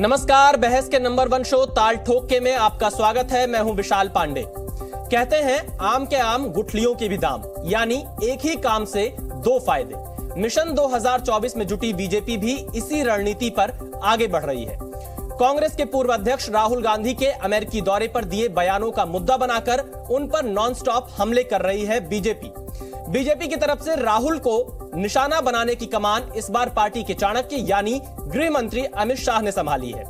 नमस्कार, बहस के नंबर 1 शो ताल ठोक के में आपका स्वागत है। मैं हूं विशाल पांडे। कहते हैं आम के आम गुठलियों के भी दाम, यानी एक ही काम से दो फायदे। मिशन 2024 में जुटी बीजेपी भी इसी रणनीति पर आगे बढ़ रही है। कांग्रेस के पूर्व अध्यक्ष राहुल गांधी के अमेरिकी दौरे पर दिए बयानों का मुद्दा बनाकर उन पर नॉनस्टॉप हमले कर रही है बीजेपी की तरफ से राहुल को निशाना बनाने की कमान इस बार पार्टी के चाणक्य यानी गृह मंत्री अमित शाह ने संभाली है।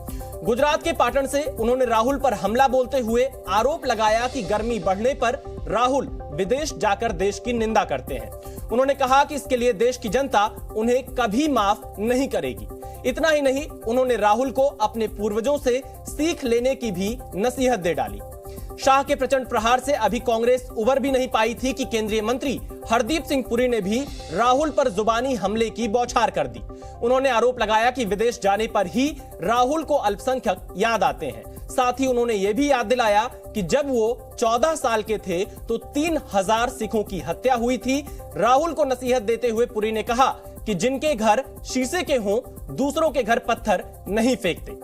गुजरात के पाटन से उन्होंने राहुल पर हमला बोलते हुए आरोप लगाया कि गर्मी बढ़ने पर राहुल विदेश जाकर देश की निंदा करते हैं। उन्होंने कहा कि इसके लिए देश की जनता उन्हें कभी माफ नहीं करेगी। इतना ही नहीं, उन्होंने राहुल को अपने पूर्वजों से सीख लेने की भी नसीहत दे डाली। शाह के प्रचंड प्रहार से अभी कांग्रेस उबर भी नहीं पाई थी कि केंद्रीय मंत्री हरदीप सिंह पुरी ने भी राहुल पर जुबानी हमले की बौछार कर दी। उन्होंने आरोप लगाया कि विदेश जाने पर ही राहुल को अल्पसंख्यक याद आते हैं। साथ ही उन्होंने यह भी याद दिलाया कि जब वो 14 साल के थे तो 3000 सिखों की हत्या हुई थी। राहुल को नसीहत देते हुए पुरी ने कहा कि जिनके घर शीशे के हों, दूसरों के घर पत्थर नहीं फेंकते।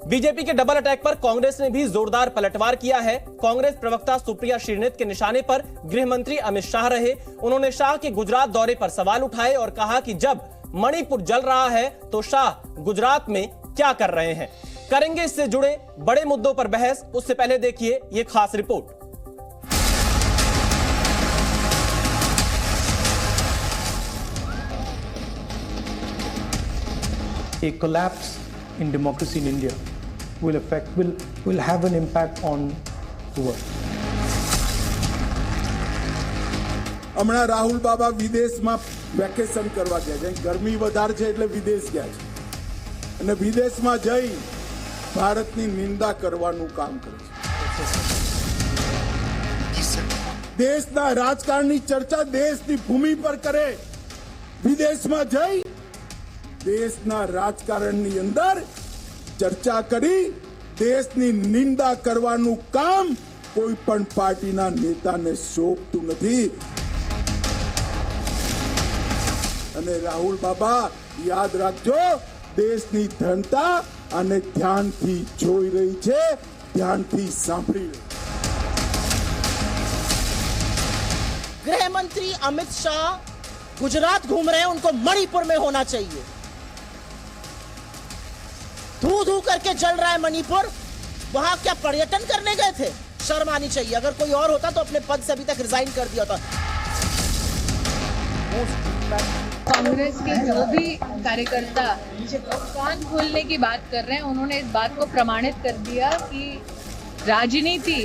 बीजेपी के डबल अटैक पर कांग्रेस ने भी जोरदार पलटवार किया है। कांग्रेस प्रवक्ता सुप्रिया श्रीनेत के निशाने पर गृह मंत्री अमित शाह रहे। उन्होंने शाह के गुजरात दौरे पर सवाल उठाए और कहा कि जब मणिपुर जल रहा है तो शाह गुजरात में क्या कर रहे हैं। करेंगे इससे जुड़े बड़े मुद्दों पर बहस। उससे पहले देखिए ये खास report. A collapse in democracy in India will have an impact on the world. હમણાં રાહુલ બાબા વિદેશમાં વેકેશન કરવા ગયા છે, ગરમી વધારે છે એટલે વિદેશ ગયા છે અને વિદેશમાં જઈ ભારતની નિંદા કરવાનું કામ કરે છે। દેશના રાજકારણની ચર્ચા દેશની ભૂમિ પર કરે, વિદેશમાં જઈ દેશના રાજકારણની અંદર ચર્ચા કરી દેશની નિંદા કરવાનું કામ કોઈ પણ પાર્ટીના નેતાને શોભતું નથી। અને રાહુલ બાબા યાદ રાખજો, દેશની જનતા આને ધ્યાનથી જોઈ રહી છે, ધ્યાનથી સાંભળી રહી। गृह मंत्री अमित शाह गुजरात घूम रहे हैं, उनको मणिपुर में होना चाहिए। धू धू करके जल रहा है मणिपुर, वहां क्या पर्यटन करने गए थे? शर्म आनी चाहिए। अगर कोई और होता तो अपने पद से अभी तक रिजाइन कर दिया होता। कांग्रेस के जो भी कार्यकर्ता कान खोलने की बात कर रहे हैं, उन्होंने इस बात को प्रमाणित कर दिया कि राजनीति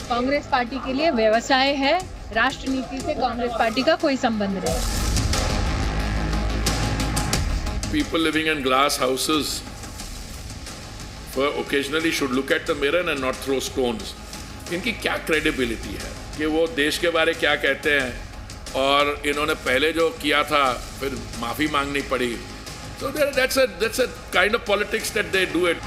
कांग्रेस पार्टी के लिए व्यवसाय है, राष्ट्रनीति से कांग्रेस पार्टी का कोई संबंध नहीं। People living in glass houses occasionally should look at the mirror and not throw stones. इनकी क्या क्रेडिबिलिटी है कि वो देश के बारे क्या कहते हैं, और इन्होंने पहले जो किया था फिर माफी मांगनी पड़ी। So that's a kind of politics that they do it.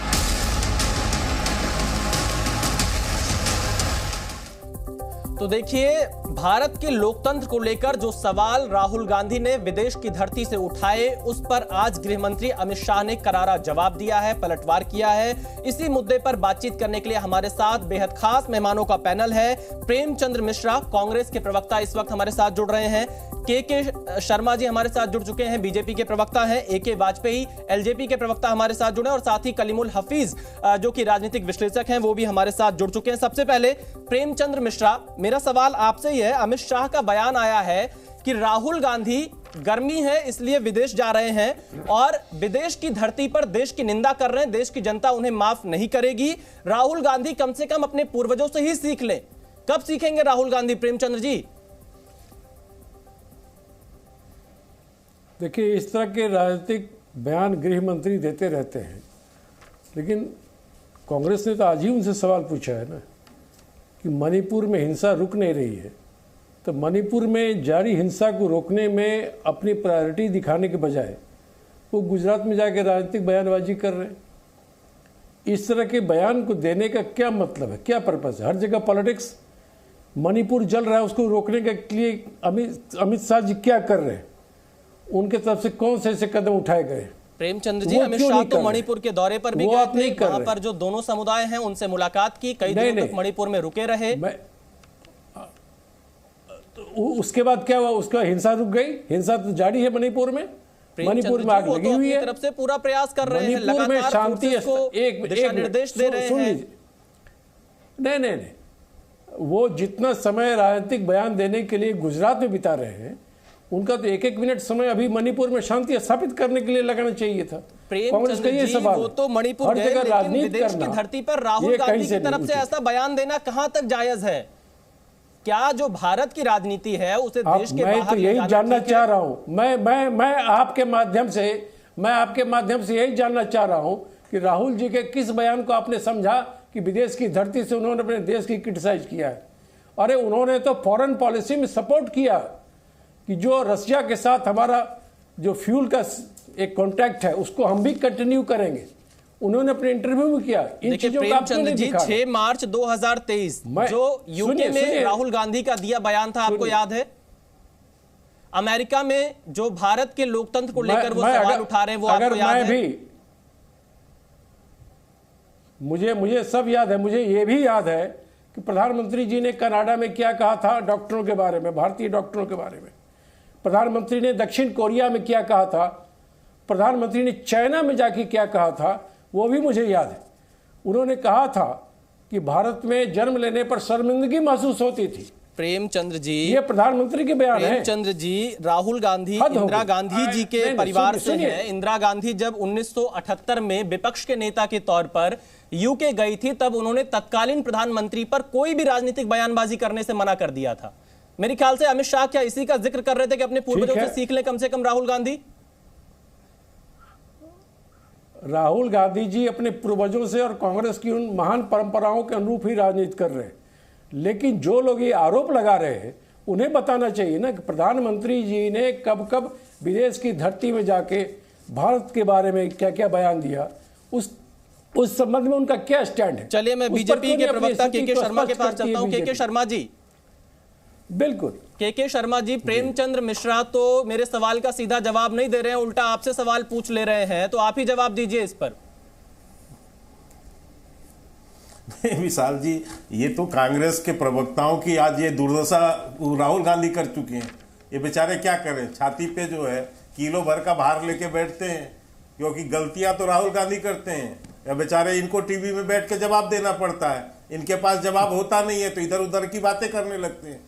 तो देखिए, भारत के लोकतंत्र को लेकर जो सवाल राहुल गांधी ने विदेश की धरती से उठाए, उस पर आज गृह मंत्री अमित शाह ने करारा जवाब दिया है, पलटवार किया है। इसी मुद्दे पर बातचीत करने के लिए हमारे साथ बेहद खास मेहमानों का पैनल है। प्रेमचंद्र मिश्रा, कांग्रेस के प्रवक्ता, इस वक्त हमारे साथ जुड़ रहे हैं। के शर्मा जी हमारे साथ जुड़ चुके हैं, बीजेपी के प्रवक्ता हैं। AK वाजपेयी, LJP के प्रवक्ता हमारे साथ जुड़े, और साथ ही कलीमुल हफीज जो कि राजनीतिक विश्लेषक हैं, वो भी हमारे साथ जुड़ चुके हैं। सबसे पहले प्रेमचंद्र मिश्रा, मेरा सवाल आपसे ही है। अमित शाह का बयान आया है कि राहुल गांधी गर्मी है इसलिए विदेश जा रहे हैं और विदेश की धरती पर देश की निंदा कर रहे हैं, देश की जनता उन्हें माफ नहीं करेगी। राहुल गांधी कम से कम अपने पूर्वजों से ही सीख लें। कब सीखेंगे राहुल गांधी? प्रेमचंद्र जी देखिए, इस तरह के राजनीतिक बयान गृह मंत्री देते रहते हैं, लेकिन कांग्रेस ने तो आज ही उनसे सवाल पूछा है ना कि मणिपुर में हिंसा रुक नहीं रही है, तो मणिपुर में जारी हिंसा को रोकने में अपनी प्रायोरिटी दिखाने के बजाय वो गुजरात में जाकर राजनीतिक बयानबाजी कर रहे हैं। इस तरह के बयान को देने का क्या मतलब है, क्या पर्पस है? हर जगह पॉलिटिक्स। मणिपुर जल रहा है, उसको रोकने के लिए अमित शाह जी क्या कर रहे हैं? उनके तरफ से कौन से ऐसे कदम उठाए गए? प्रेमचंद जी, वो अमित क्यों शाह नहीं तो कर रहे? मणिपुर के दौरे पर भी वो गए आप नहीं थे, कर वहां रहे। पर जो दोनों समुदाय हैं उनसे मुलाकात की, कई नहीं, दिनों तक नहीं। मणिपुर में रुके रहे। उसके बाद क्या हुआ? उसका हिंसा रुक गई? हिंसा तो जारी है मणिपुर में। मणिपुर में आग वो लगी तो हुई अपनी है। तरफ से पूरा प्रयास कर रहे हैं, मणिपुर में लगातार शांति फोर्सेस को दिशा निर्देश दे रहे सुन हैं। लीजिए, नहीं, वो जितना समय राजनीतिक बयान देने के लिए गुजरात में बिता रहे हैं, उनका तो एक मिनट समय अभी मणिपुर में शांति स्थापित करने के लिए लगाना चाहिए था। कांग्रेस का ये जी, सवाल वो है। तो मणिपुर हर गए, जगह लेकिन राजनीति विदेश की करना, धरती पर राहुल ये गांधी कहीं की से तरफ नहीं से उचित। ऐसा बयान देना कहां तक जायज है? क्या जो भारत की राजनीति है उसे देश के मैं बाहर तो ले यही जाना जानना ठीक है? चाह रहा हूं। मैं आपके माध्यम से यही जानना चाह रहा हूं कि राहुल जी के किस बयान को आपने समझा कि विदेश की धरती से उन्होंने अपने देश की क्रिटिसाइज किया है। अरे उन्होंने तो फॉरेन पॉलिसी में सपोर्ट किया कि जो रशिया के साथ हमारा जो फ्यूल का एक कॉन्ट्रैक्ट है उसको हम भी कंटिन्यू करेंगे। उन्होंने अपने इंटरव्यू में किया। इन देखिए चीजों का आपको प्रेमचंद नहीं जी, दिखा। 6 मार्च 2023 जो यूके में राहुल गांधी का दिया बयान था, आपको याद है? अमेरिका में जो भारत के लोकतंत्र को लेकर वो सवाल उठा रहे हैं, वो आपको याद है? मुझे सब याद है। मुझे ये भी याद है कि प्रधानमंत्री जी ने कनाडा में क्या कहा था डॉक्टरों के बारे में, भारतीय डॉक्टरों के बारे में। प्रधानमंत्री ने दक्षिण कोरिया में क्या कहा था, प्रधानमंत्री ने चाइना में जाके क्या कहा था, वो भी मुझे याद है। उन्होंने कहा था कि भारत में जन्म लेने पर शर्मिंदगी महसूस होती थी। प्रेमचंद्र जी, ये प्रधानमंत्री के बयान है। प्रेमचंद्र जी, राहुल गांधी इंदिरा गांधी जी के परिवार से हैं। इंदिरा गांधी जब 1978 में विपक्ष के नेता के तौर पर यूके गई थी, तब उन्होंने तत्कालीन प्रधानमंत्री पर कोई भी राजनीतिक बयानबाजी करने से मना कर दिया था। मेरे ख्याल से अमित शाह क्या इसी का जिक्र कर रहे थे कि अपने पूर्वजों से सीख ले कम से कम राहुल गांधी? राहुल गांधी जी अपने पूर्वजों से और कांग्रेस की उन महान परंपराओं के अनुरूप ही राजनीति कर रहे हैं। लेकिन जो लोग ये आरोप लगा रहे हैं उन्हें बताना चाहिए ना कि प्रधानमंत्री जी ने कब कब विदेश की धरती में जाके भारत के बारे में क्या क्या बयान दिया, उस संबंध में उनका क्या स्टैंड है। चलिए मैं बीजेपी के प्रवक्ता के शर्मा के पास चलता हूं। के शर्मा जी, बिल्कुल। के शर्मा जी, प्रेमचंद्र मिश्रा तो मेरे सवाल का सीधा जवाब नहीं दे रहे हैं, उल्टा आपसे सवाल पूछ ले रहे हैं, तो आप ही जवाब दीजिए इस पर। विशाल जी, ये तो कांग्रेस के प्रवक्ताओं की आज ये दुर्दशा राहुल गांधी कर चुके हैं। ये बेचारे क्या करें, छाती पे जो है किलो भर का भार लेके बैठते हैं, क्योंकि गलतियां तो राहुल गांधी करते हैं। या बेचारे इनको टीवी में बैठ के जवाब देना पड़ता है, इनके पास जवाब होता नहीं है तो इधर उधर की बातें करने लगते हैं।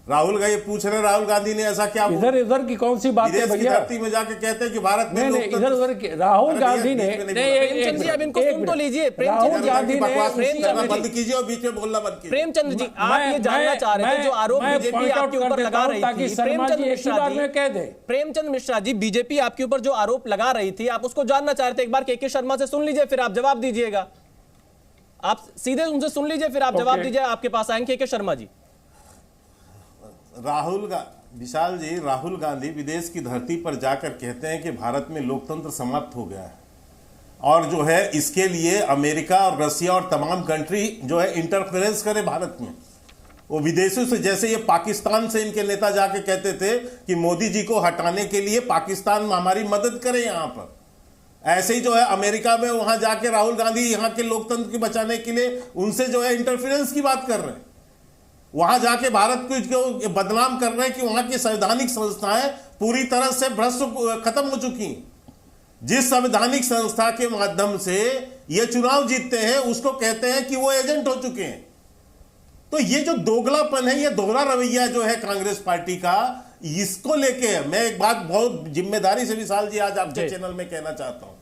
राहुल गांधी पूछ रहे राहुल गांधी ने ऐसा क्या इधर उधर की कौन सी बात है भैया? धरती में जाके कहते हैं कि भारत में नहीं, इधर उधर की राहुल गांधी ने प्रेमचंद जी, अब इनको सुन तो लीजिए। राहुल गांधी ने बंद कीजिए और बीच में बोलना बंद कीजिए। प्रेमचंद जी, आप ये जानना चाह रहे थे जो आरोप बीजेपी आपके ऊपर लगा रही थी, प्रेमचंद मिश्रा जी, बीजेपी आपके ऊपर जो आरोप लगा रही थी आप उसको जानना चाह रहे थे। एक बार के शर्मा से सुन लीजिए, फिर आप जवाब दीजिएगा। आप सीधे उनसे सुन लीजिए, फिर आप जवाब दीजिए। आपके पास आएंगे के शर्मा जी। विशाल जी, राहुल गांधी विदेश की धरती पर जाकर कहते हैं कि भारत में लोकतंत्र समाप्त हो गया है और जो है इसके लिए अमेरिका और रशिया और तमाम कंट्री जो है इंटरफेरेंस करे भारत में। वो विदेशों से, जैसे ये पाकिस्तान से इनके नेता जाके कहते थे कि मोदी जी को हटाने के लिए पाकिस्तान में हमारी मदद करे यहां पर, ऐसे ही जो है अमेरिका में वहां जाके राहुल गांधी यहां के लोकतंत्र को बचाने के लिए उनसे जो है इंटरफेरेंस की बात कर रहे हैं। वहां जाके भारत को बदनाम कर रहे हैं कि वहां की संवैधानिक संस्थाएं पूरी तरह से भ्रष्ट खत्म हो चुकी हैं। जिस संवैधानिक संस्था के माध्यम से ये चुनाव जीतते हैं उसको कहते हैं कि वो एजेंट हो चुके हैं। तो ये जो दोगलापन है, ये दोहरा रवैया जो है कांग्रेस पार्टी का, इसको लेके मैं एक बात बहुत जिम्मेदारी से विशाल जी आज आपके चैनल में कहना चाहता हूं।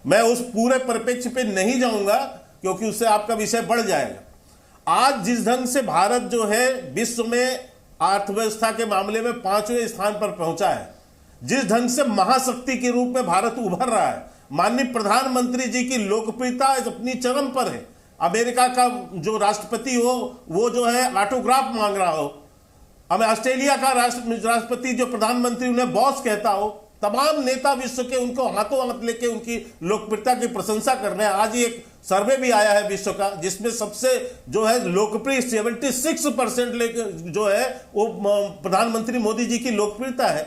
मैं उस पूरे परिप्रेक्ष्य पे नहीं जाऊंगा क्योंकि उससे आपका विषय बढ़ जाएगा। आज जिस ढंग से भारत जो है विश्व में अर्थव्यवस्था के मामले में 5वें स्थान पर पहुंचा है, जिस ढंग से महाशक्ति के रूप में भारत उभर रहा है, माननीय प्रधानमंत्री जी की लोकप्रियता अपनी चरम पर है। अमेरिका का जो राष्ट्रपति हो वो जो है ऑटोग्राफ मांग रहा हो, हमें ऑस्ट्रेलिया का राष्ट्रपति जो प्रधानमंत्री उन्हें बॉस कहता हो, तमाम नेता विश्व के उनको हाथों हाथ लेके उनकी लोकप्रियता की प्रशंसा कर रहे हैं। आज ही एक सर्वे भी आया है विश्व का जिसमें सबसे जो है लोकप्रिय 76% जो है वो प्रधानमंत्री मोदी जी की लोकप्रियता है।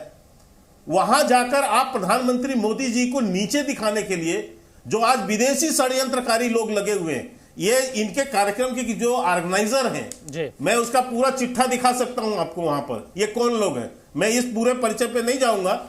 वहां जाकर आप प्रधानमंत्री मोदी जी को नीचे दिखाने के लिए जो आज विदेशी षड्यंत्रकारी लोग लगे हुए हैं, ये इनके कार्यक्रम के जो ऑर्गेनाइजर हैं, मैं उसका पूरा चिट्ठा दिखा सकता हूं आपको वहां पर। ये कौन लोग हैं, मैं इस पूरे परिचय पे नहीं जाऊंगा,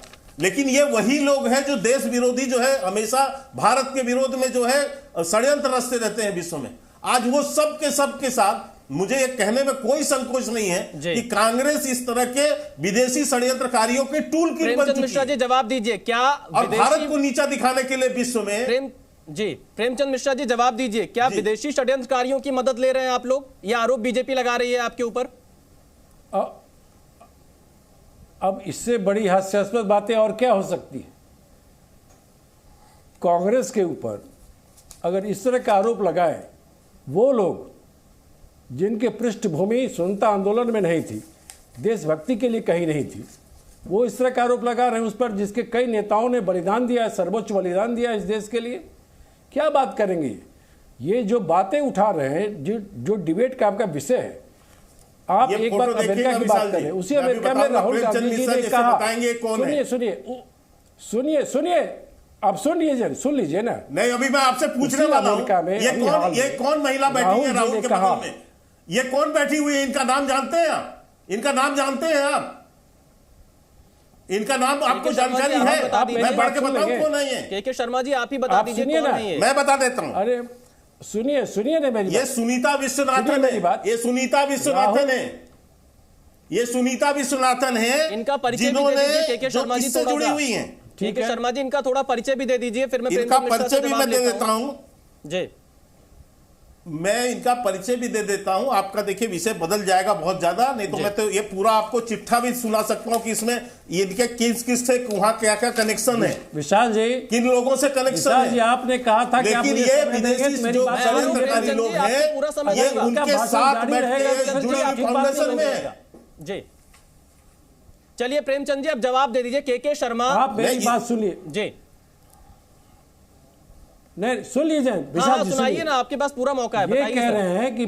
लेकिन ये वही लोग हैं जो देश विरोधी जो है, हमेशा भारत के विरोध में जो है षड्यंत्र रचते रहते हैं विश्व में। आज वो सब के साथ, मुझे ये कहने में कोई संकोच नहीं है कि कांग्रेस इस तरह के विदेशी षड्यंत्रकारियों के टूल किट बन चुकी है। मिश्रा जी जवाब दीजिए, क्या और भारत को नीचा दिखाने के लिए विश्व में प्रेमचंद मिश्रा जी जवाब दीजिए, क्या विदेशी षड्यंत्रकारियों की मदद ले रहे हैं आप लोग? यह आरोप बीजेपी लगा रही है आपके ऊपर। अब इससे बड़ी हास्यास्पद बातें और क्या हो सकती है? कांग्रेस के ऊपर अगर इस तरह का आरोप लगाए वो लोग जिनके पृष्ठभूमि स्वतंत्रता आंदोलन में नहीं थी, देशभक्ति के लिए कहीं नहीं थी, वो इस तरह का आरोप लगा रहे हैं उस पर जिसके कई नेताओं ने बलिदान दिया है, सर्वोच्च बलिदान दिया इस देश के लिए। क्या बात करेंगे? ये जो बातें उठा रहे हैं, जो डिबेट का आपका विषय है, आप एक बात अमेरिका की बात करें, उसी अमेरिका में राहुल गांधी जी ने कहा, सुनिए आप सुन लीजिए ना। नहीं, अभी मैं आपसे पूछने वाला हूं, ये कौन महिला बैठी है राहुल के बगल में? ये कौन बैठी हुई है? इनका नाम जानते हैं आप? इनका नाम जानते हैं आप? इनका नाम आपको जानकारी है? मैं बढ़ के बताऊं कौन है? के शर्मा जी आप ही बता दीजिए कौन है ये। मैं बता देता हूं। अरे सुनिए ना मेरी ये सुनीता विश्वनाथन है। ये सुनीता विश्वनाथन है। इनका परिचय भी दे दीजिए के शर्मा जी, जुड़ी हुई है। ठीक है शर्मा जी, इनका थोड़ा परिचय भी दे दीजिए, फिर मैं इनका परिचय भी मैं दे देता हूं जी। मैं इनका परिचय भी दे देता हूं। आपका देखिए विषय बदल जाएगा बहुत ज्यादा, नहीं तो मैं तो ये पूरा आपको चिट्ठा भी सुना सकता हूं कि इसमें इनके किस से वहां क्या क्या कनेक्शन है। विशाल जी, किन लोगों से कनेक्शन है? जी आपने कहा था कि लेकिन ये विदेशी जो षड्यंत्रकारी लोग हैं, ये उनके साथ बैठे जुड़ी हुई फाउंडेशन में है जी। चलिए प्रेमचंद जी अब जवाब दे दीजिए। के शर्मा, आप मेरी बात सुनिए जी। नहीं सुन लीजिए विशाल जी, सुनाइए ना, आपके पास पूरा मौका है। ये कह रहे हैं कि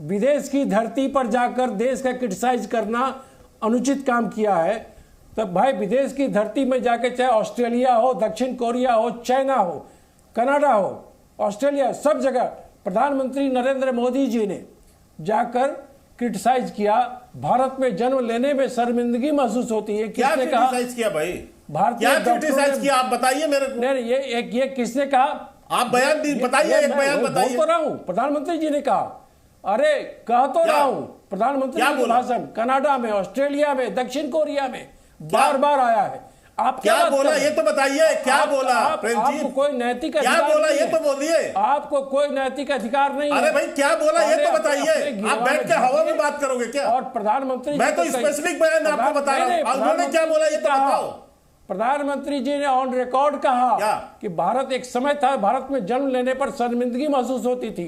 विदेश की धरती पर जाकर देश का क्रिटिसाइज करना अनुचित काम किया है। तब भाई विदेश की धरती में जाकर, चाहे ऑस्ट्रेलिया हो, दक्षिण कोरिया हो, चाइना हो, कनाडा हो, ऑस्ट्रेलिया, सब जगह प्रधानमंत्री नरेंद्र मोदी जी ने जाकर क्रिटिसाइज किया। भारत में जन्म लेने में शर्मिंदगी महसूस होती है। क्या क्रिटिसाइज किया भाई? भारतीय क्या क्रिटिसाइज किया? आप बताइए मेरे को। नहीं, ये किसने कहा? आप बयान बताइए, एक बयान बताइए। बोल तो रहा हूं, प्रधानमंत्री जी ने कहा। अरे कह तो रहा हूं, प्रधानमंत्री जी का भाषण कनाडा में, ऑस्ट्रेलिया में, दक्षिण कोरिया में बार बार आया है। आप क्या बोला ये तो बताइए। क्या बोला? आपको कोई नैतिक क्या बोला ये तो बोलिए। आपको कोई नैतिक अधिकार नहीं है। अरे भाई क्या बोला ये तो बताइए। आप बैठ के हवा में बात करोगे क्या? और प्रधानमंत्री, मैं तो स्पेसिफिक बयान आपको बता रहा हूं। उन्होंने क्या बोला ये तो बताओ। प्रधानमंत्री जी ने ऑन रिकॉर्ड कहा कि भारत एक समय था, भारत में जन्म लेने पर शर्मिंदगी महसूस होती थी।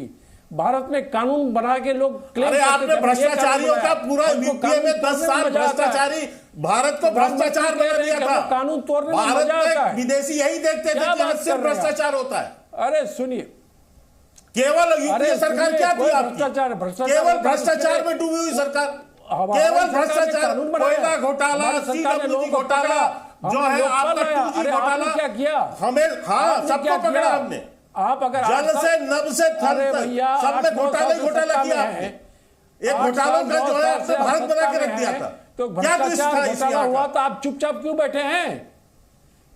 भारत में कानून बना के लोग क्लेम करते थे। आपने भ्रष्टाचारियों का पूरा यूपीए में 10 साल भ्रष्टाचारी, भारत को भ्रष्टाचार बना दिया था। कानून तोड़ने में भारत में विदेशी यही देखते थे कि आज सिर्फ भ्रष्टाचार होता है। अरे सुनिए, केवल यूपीए सरकार क्या थी आपकी? केवल भ्रष्टाचार में डूबी हुई सरकार, केवल भ्रष्टाचार, कोयला घोटाला, सीडब्ल्यूसी घोटाला, जो है आपका 2G घोटाला, क्या किया हमें, हाँ सबको पकड़ा हमने। आप अगर जल से नभ से थल तक सब में घोटाला किया आपने। एक घोटालों का जो है आपने भारत बना के रख दिया था। तो भ्रष्टाचार घोटाला हुआ तो आप चुपचाप क्यों बैठे हैं?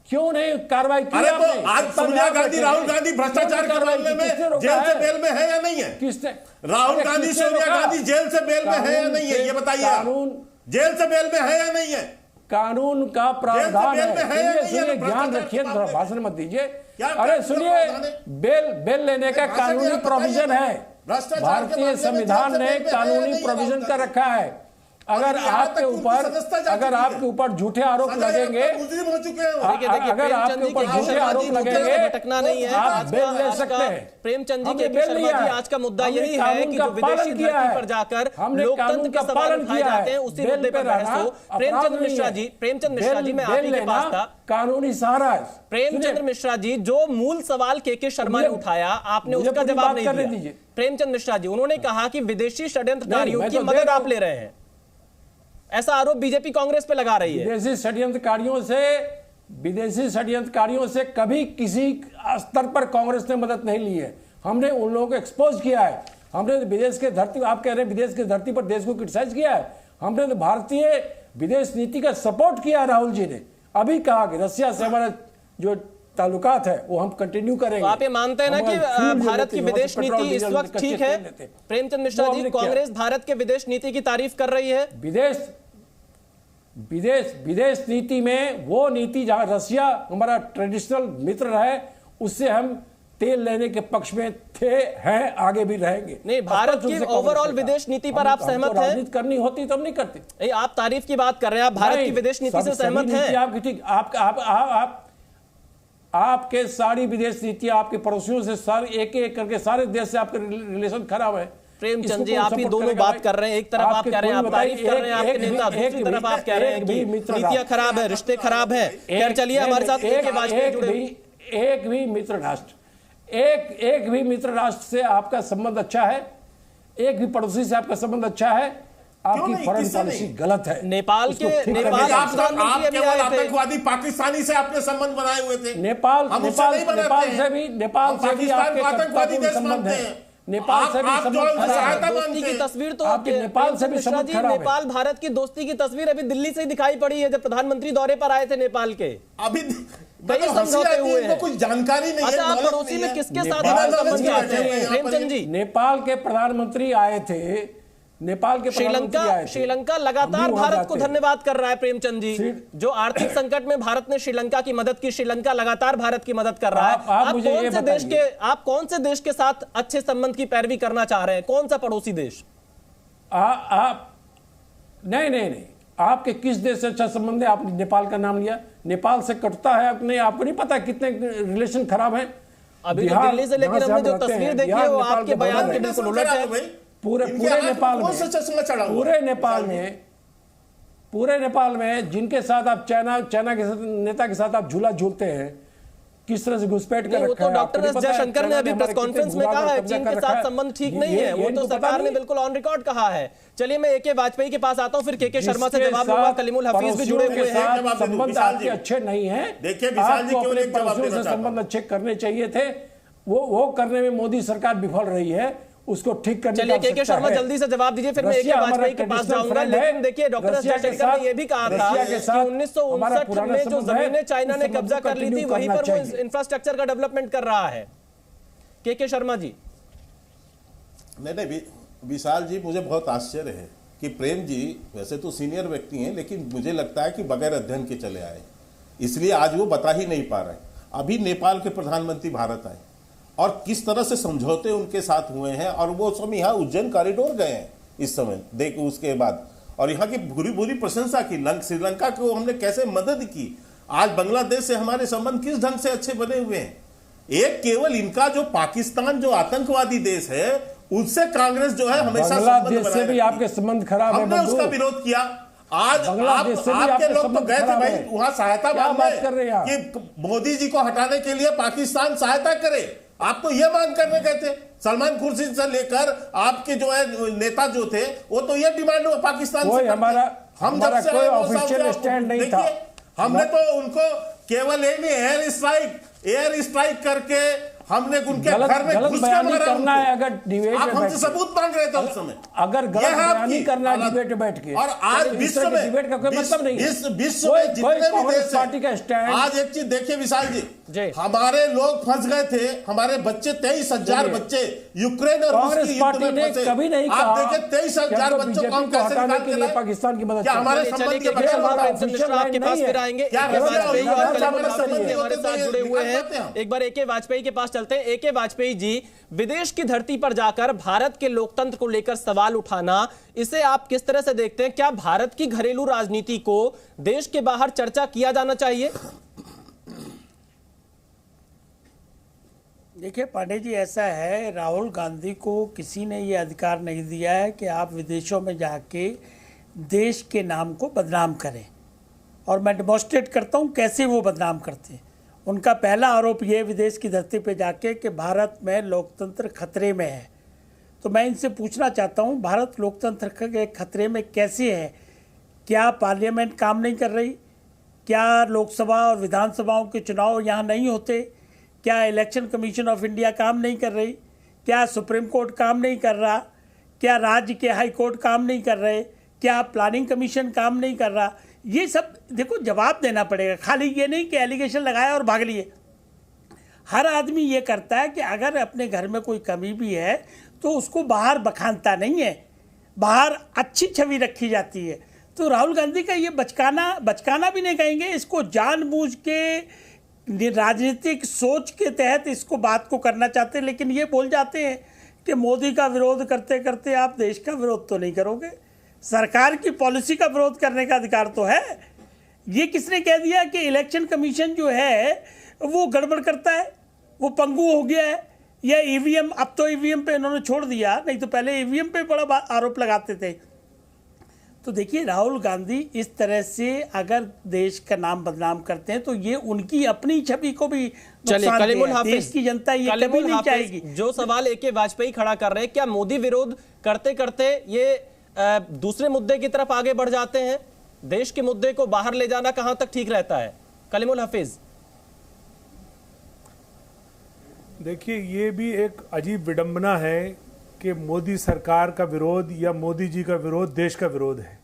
क्यों नहीं कार्रवाई की? अरे तो आज सोनिया गांधी, राहुल गांधी भ्रष्टाचार के मामले में जेल से बेल में है या नहीं है? किसने? राहुल गांधी, सोनिया गांधी जेल से बेल में है या नहीं है? ये बताइए। कानून जेल से बेल में है या नहीं है? कानून का प्रावधान है। सुनिए, ध्यान रखिए, भाषण मत दीजिए। अरे सुनिए, बेल लेने का कानूनी प्रोविजन है। भारतीय संविधान ने कानूनी प्रोविजन का रखा है। अगर आपके ऊपर झूठे आरोप लगेंगे, अगर आपके ऊपर झूठे आरोप लगेंगे, भटकना नहीं है, आप बेल ले सकते हैं। प्रेमचंद जी, के शर्मा जी, आज का मुद्दा यही है कि जो विदेशी धरती पर जाकर लोकतंत्र के सवाल उठाए जाते हैं, उसी मुद्दे पर बहस हो। प्रेमचंद मिश्रा जी, मैं आप ही के पास था। कानूनी सहारा। प्रेमचंद मिश्रा जी, जो मूल सवाल के शर्मा ने उठाया, आपने उसका जवाब नहीं दिया। प्रेमचंद मिश्रा जी, उन्होंने कहा कि विदेशी षड्यंत्रकारियों की मदद आप ले रहे हैं। ऐसा आरोप बीजेपी कांग्रेस पे लगा रही है। विदेशी षड्यंत्रकारियों से कभी किसी स्तर पर कांग्रेस ने मदद नहीं ली है। हमने उन लोगों को एक्सपोज किया है। हमने विदेश के धरती, आप कह रहे हैं विदेश की धरती पर देश को क्रिटिसाइज किया है। हमने तो भारतीय विदेश नीति का सपोर्ट किया। राहुल जी ने अभी कहा कि रसिया से हमारा जो ताल्लुकात है वो हम कंटिन्यू करेंगे। तो आप ये मानते हैं ना कि भारत की विदेश नीति इस वक्त ठीक है? प्रेमचंद मिश्रा जी, कांग्रेस भारत के विदेश नीति की तारीफ कर रही है। विदेश नीति में वो नीति जहां रसिया हमारा ट्रेडिशनल मित्र है, उससे हम तेल लेने के पक्ष में थे, हैं, आगे भी रहेंगे। नहीं, भारत की ओवरऑल विदेश नीति पर आप सहमत हैं? राजनीति करनी होती तो हम नहीं करते। आप तारीफ की बात कर रहे हैं, आप भारत की विदेश नीति से सहमत हैं? आपकी ठीक, आपके सारी विदेश नीतियां आपके पड़ोसियों से सारे एक एक करके सारे देश से आपके रिलेशन खराब है। प्रेमचंद जी, आप ही दोनों बात कर रहे हैं। एक तरफ आप कह रहे हैं आप तारीफ कर रहे हैं आपके नेता, दूसरी तरफ आप कह रहे हैं कि नीतियां खराब है, रिश्ते खराब है। खैर चलिए, हमारे साथ एक भी मित्र राष्ट्र से आपका संबंध अच्छा है, एक भी पड़ोसी से आपका संबंध अच्छा है, आपकी फॉरेन पॉलिसी गलत है। नेपाल के आतंकवादी पाकिस्तानी से आपने संबंध बनाए हुए थे। नेपाल से भी आपके संबंध है। नेपाल से भी दोस्ती की तस्वीर तो आपके नेपाल से भी नेपाल भारत की दोस्ती की तस्वीर अभी दिल्ली से ही दिखाई पड़ी है, जब प्रधानमंत्री दौरे पर आए थे नेपाल के। अभी कई समझौते हुए हैं, कुछ जानकारी नहीं है। अच्छा, आप पड़ोसी में किसके साथ? प्रेमचंद जी, नेपाल के प्रधानमंत्री आए थे, नेपाल के श्रीलंका लगातार भारत को धन्यवाद कर रहा है। प्रेमचंद जी, जो आर्थिक संकट में भारत ने श्रीलंका की मदद की, श्रीलंका लगातार भारत की मदद कर रहा है। आप कौन से देश के साथ अच्छे संबंध की पैरवी करना चाह रहे हैं? कौन सा पड़ोसी देश? नहीं, आपके किस देश से अच्छा संबंध है? आपने नेपाल का नाम लिया, नेपाल से कटता है अपने, आपको नहीं पता कितने रिलेशन खराब है। अभी दिल्ली से लेकर हमने जो तस्वीर देखी है वो आपके बयान के बिल्कुल उलट है। पूरे नेपाल में जिनके साथ आप चाइना के नेता के साथ आप झूला झूलते हैं, किस तरह से घुसपैठ कर रखा है। डॉक्टर एस जयशंकर ने अभी प्रेस कॉन्फ्रेंस में कहा है चीन के साथ संबंध ठीक नहीं है, वो तो सरकार ने बिल्कुल ऑन रिकॉर्ड कहा है। चलिए, मैं एके वाजपेयी के पास आता हूं, फिर के शर्मा से जवाब लूंगा। कलीमुल हफीज भी जुड़े हुए हैं। संबंध आपके अच्छे नहीं है, देखिए विशाल जी क्यों नहीं जवाब देना, संबंध अच्छे करने चाहिए थे, वो करने में मोदी सरकार विफल रही है, उसको ठीक करने। चलिए, के शर्मा जल्दी से जवाब दीजिए, फिर मैं एके वाजपेयी के पास जाऊंगा। लेकिन देखिए, डॉक्टर एस जयशंकर ने यह भी कहा था कि 1959 में जो जमीनें चाइना ने कब्जा कर ली थी, वहीं पर वो इंफ्रास्ट्रक्चर का डेवलपमेंट कर रहा है। के शर्मा जी। नहीं, विशाल जी, मुझे बहुत आश्चर्य है कि प्रेम जी वैसे तो सीनियर व्यक्ति हैं, लेकिन मुझे लगता है कि बगैर अध्ययन के चले आए, इसलिए आज वो बता ही नहीं पा रहे। अभी नेपाल के प्रधानमंत्री भारत आए और किस तरह से समझौते उनके साथ हुए हैं, और वो सब यहाँ उज्जैन कॉरिडोर गए हैं इस समय देख उसके बाद, और यहाँ की बुरी प्रशंसा की। श्रीलंका को हमने कैसे मदद की। आज बांग्लादेश से हमारे संबंध किस ढंग से अच्छे बने हुए हैं। एक केवल इनका जो पाकिस्तान जो आतंकवादी देश है, उससे कांग्रेस जो है हमेशा बांग्लादेश से भी आपके संबंध खराब है। हमने उसका विरोध किया। आज आपके लोग तो गए थे भाई वहां सहायता मांगने कि मोदी जी को हटाने के लिए पाकिस्तान सहायता करे। आप तो ये मांग करने गए थे। सलमान खुर्शीद से लेकर आपके जो है नेता जो थे, वो तो ये डिमांड हुआ पाकिस्तान से। हम जब से कोई ऑफिशियल स्टैंड नहीं था। हमने तो उनको केवल एयर स्ट्राइक करके हमने उनके घर में घुस के मारा करना है। अगर डिबेट आप हमसे सबूत मांग रहे थे उस समय, अगर गलत बयानी करना है डिबेट में बैठ के, और आज विश्व में डिबेट का कोई मतलब नहीं है। विश्व में जितने भी देश पार्टी का स्टैंड। आज एक चीज देखिए विशाल जी, हमारे लोग फंस गए थे, हमारे बच्चे 23,000 बच्चे यूक्रेन और कांग्रेस पार्टी ने कभी नहीं कहा। आप देखिए 23,000 बच्चों को हम कैसे हटाने के लिए पाकिस्तान की मदद। क्या हमारे संबंध के आपके पास फिर आएंगे, हमारे साथ जुड़े हुए हैं। एक बार एके वाजपेयी के पास चलते हैं। एके वाजपेयी जी, विदेश की धरती पर जाकर भारत के लोकतंत्र को लेकर सवाल उठाना, इसे आप किस तरह से देखते हैं? क्या भारत की घरेलू राजनीति को देश के बाहर चर्चा किया जाना चाहिए? देखिए पांडे जी, ऐसा है, राहुल गांधी को किसी ने ये अधिकार नहीं दिया है कि आप विदेशों में जाके देश के नाम को बदनाम करें। और मैं डेमोन्स्ट्रेट करता हूँ कैसे वो बदनाम करते हैं। उनका पहला आरोप ये विदेश की धरती पे जाके कि भारत में लोकतंत्र खतरे में है। तो मैं इनसे पूछना चाहता हूँ, भारत लोकतंत्र के खतरे में कैसे है? क्या पार्लियामेंट काम नहीं कर रही? क्या लोकसभा और विधानसभाओं के चुनाव यहाँ नहीं होते? क्या इलेक्शन कमीशन ऑफ इंडिया काम नहीं कर रही? क्या सुप्रीम कोर्ट काम नहीं कर रहा? क्या राज्य के हाई कोर्ट काम नहीं कर रहे? क्या प्लानिंग कमीशन काम नहीं कर रहा? ये सब देखो जवाब देना पड़ेगा। खाली ये नहीं कि एलिगेशन लगाया और भाग लिए। हर आदमी ये करता है कि अगर अपने घर में कोई कमी भी है तो उसको बाहर बखानता नहीं है, बाहर अच्छी छवि रखी जाती है। तो राहुल गांधी का ये बचकाना भी नहीं कहेंगे, इसको जानबूझ के राजनीतिक सोच के तहत इसको बात को करना चाहते हैं। लेकिन ये बोल जाते हैं कि मोदी का विरोध करते करते आप देश का विरोध तो नहीं करोगे, सरकार की पॉलिसी का विरोध करने का अधिकार तो है। ये किसने कह दिया कि इलेक्शन कमीशन जो है वो गड़बड़ करता है, वो पंगु हो गया है, या ईवीएम? अब तो ईवीएम पे इन्होंने छोड़ दिया, नहीं तो पहले ईवीएम पे बड़ा आरोप लगाते थे। तो देखिए राहुल गांधी इस तरह से अगर देश का नाम बदनाम करते हैं तो ये उनकी अपनी छवि को भी नुकसान है। देश की जनता ये कभी नहीं चाहेगी। जो सवाल ए.के. वाजपेयी खड़ा कर रहे हैं, क्या मोदी विरोध करते करते ये दूसरे मुद्दे की तरफ आगे बढ़ जाते हैं? देश के मुद्दे को बाहर ले जाना कहां तक ठीक रहता है? कलीमुल हफीज। देखिए, ये भी एक अजीब विडंबना है कि मोदी सरकार का विरोध या मोदी जी का विरोध देश का विरोध है।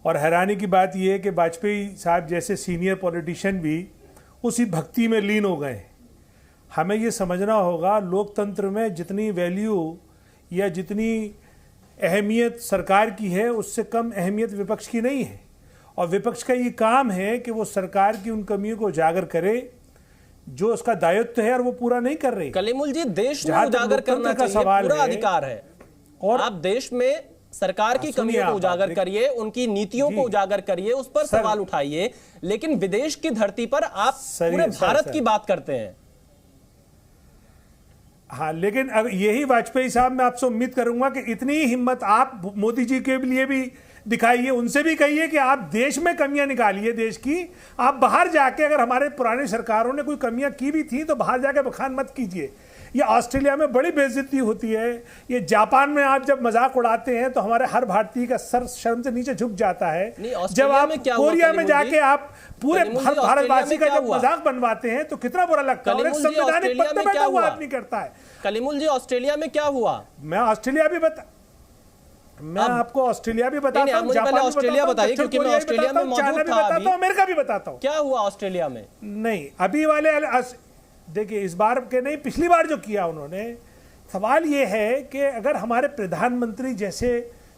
और हैरानी की बात यह है कि वाजपेयी साहब जैसे सीनियर पॉलिटिशियन भी उसी भक्ति में लीन हो गए। हमें ये समझना होगा लोकतंत्र में जितनी वैल्यू या जितनी अहमियत सरकार की है उससे कम अहमियत विपक्ष की नहीं है। और विपक्ष का ये काम है कि वो सरकार की उन कमियों को उजागर करे जो उसका दायित्व है और वो पूरा नहीं कर रही। कलीमुल जी, देश में उजागर करना का सवाल पूरा अधिकार है, और आप देश में सरकार की कमियों को उजागर करिए, उनकी नीतियों को उजागर करिए, उस पर सवाल उठाइए, लेकिन विदेश की धरती पर आप पूरे भारत की बात करते हैं। हाँ, लेकिन अगर यही वाजपेयी साहब, मैं आपसे उम्मीद करूंगा कि इतनी हिम्मत आप मोदी जी के लिए भी दिखाइए, उनसे भी कहिए कि आप देश में कमियां निकालिए देश की। आप बाहर जाके, अगर हमारे पुरानी सरकारों ने कोई कमियां की भी थी तो बाहर जाके बखान मत कीजिए। ये ऑस्ट्रेलिया में बड़ी बेइज्जती होती है, ये जापान में आप जब मजाक उड़ाते हैं तो हमारे हर भारतीय का सर शर्म से नीचे झुक जाता है। जब आप कोरिया में जाके आप पूरे भारतवासी का जब मजाक बनवाते हैं तो कितना बुरा लगता है, और एक संवैधानिक पद पे बैठा हुआ आदमी करता है। कलीमुल जी, ऑस्ट्रेलिया में क्या हुआ? मैं ऑस्ट्रेलिया भी मैं आपको ऑस्ट्रेलिया भी बताता हूं, जापान भी ऑस्ट्रेलिया बताइए, क्योंकि मैं ऑस्ट्रेलिया में मौजूद था, बताता हूं, अमेरिका भी बताता हूं। क्या हुआ ऑस्ट्रेलिया में? नहीं, अभी वाले देखिए, इस बार के नहीं, पिछली बार जो किया उन्होंने, सवाल ये है कि अगर हमारे प्रधानमंत्री जैसे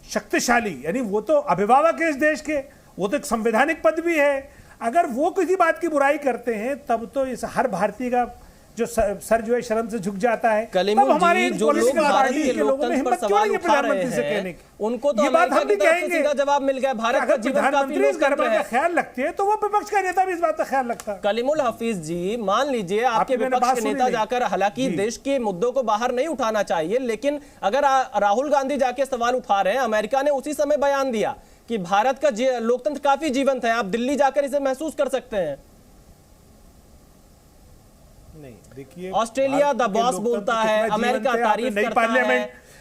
शक्तिशाली, यानी वो तो अभिभावक है इस देश के, वो तो एक संवैधानिक पद भी है, अगर वो किसी बात की बुराई करते हैं तब तो इस हर भारतीय का जो सर जो है शर्म से झुक जाता है। तब हमारे जो लोग भारत के लोकतंत्र पर सवाल उठा रहे हैं, उनको तो बात हम भी कहेंगे, सीधा जवाब मिल गया। भारत का जीवन काफी लोकतंत्र का ख्याल रखते हैं तो वो विपक्ष का नेता भी इस बात का ख्याल रखता है। कलीमुल हफीज जी, मान लीजिए आपके विपक्ष के नेता जाकर, हालांकि देश के मुद्दों को बाहर नहीं उठाना चाहिए, लेकिन अगर राहुल गांधी जाके सवाल उठा रहे हैं, अमेरिका ने उसी समय बयान दिया कि भारत का लोकतंत्र काफी जीवंत है, आप दिल्ली जाकर इसे महसूस कर सकते हैं। नहीं, देखिए, ऑस्ट्रेलिया द बॉस बोलता है, अमेरिका तारीफ करता है,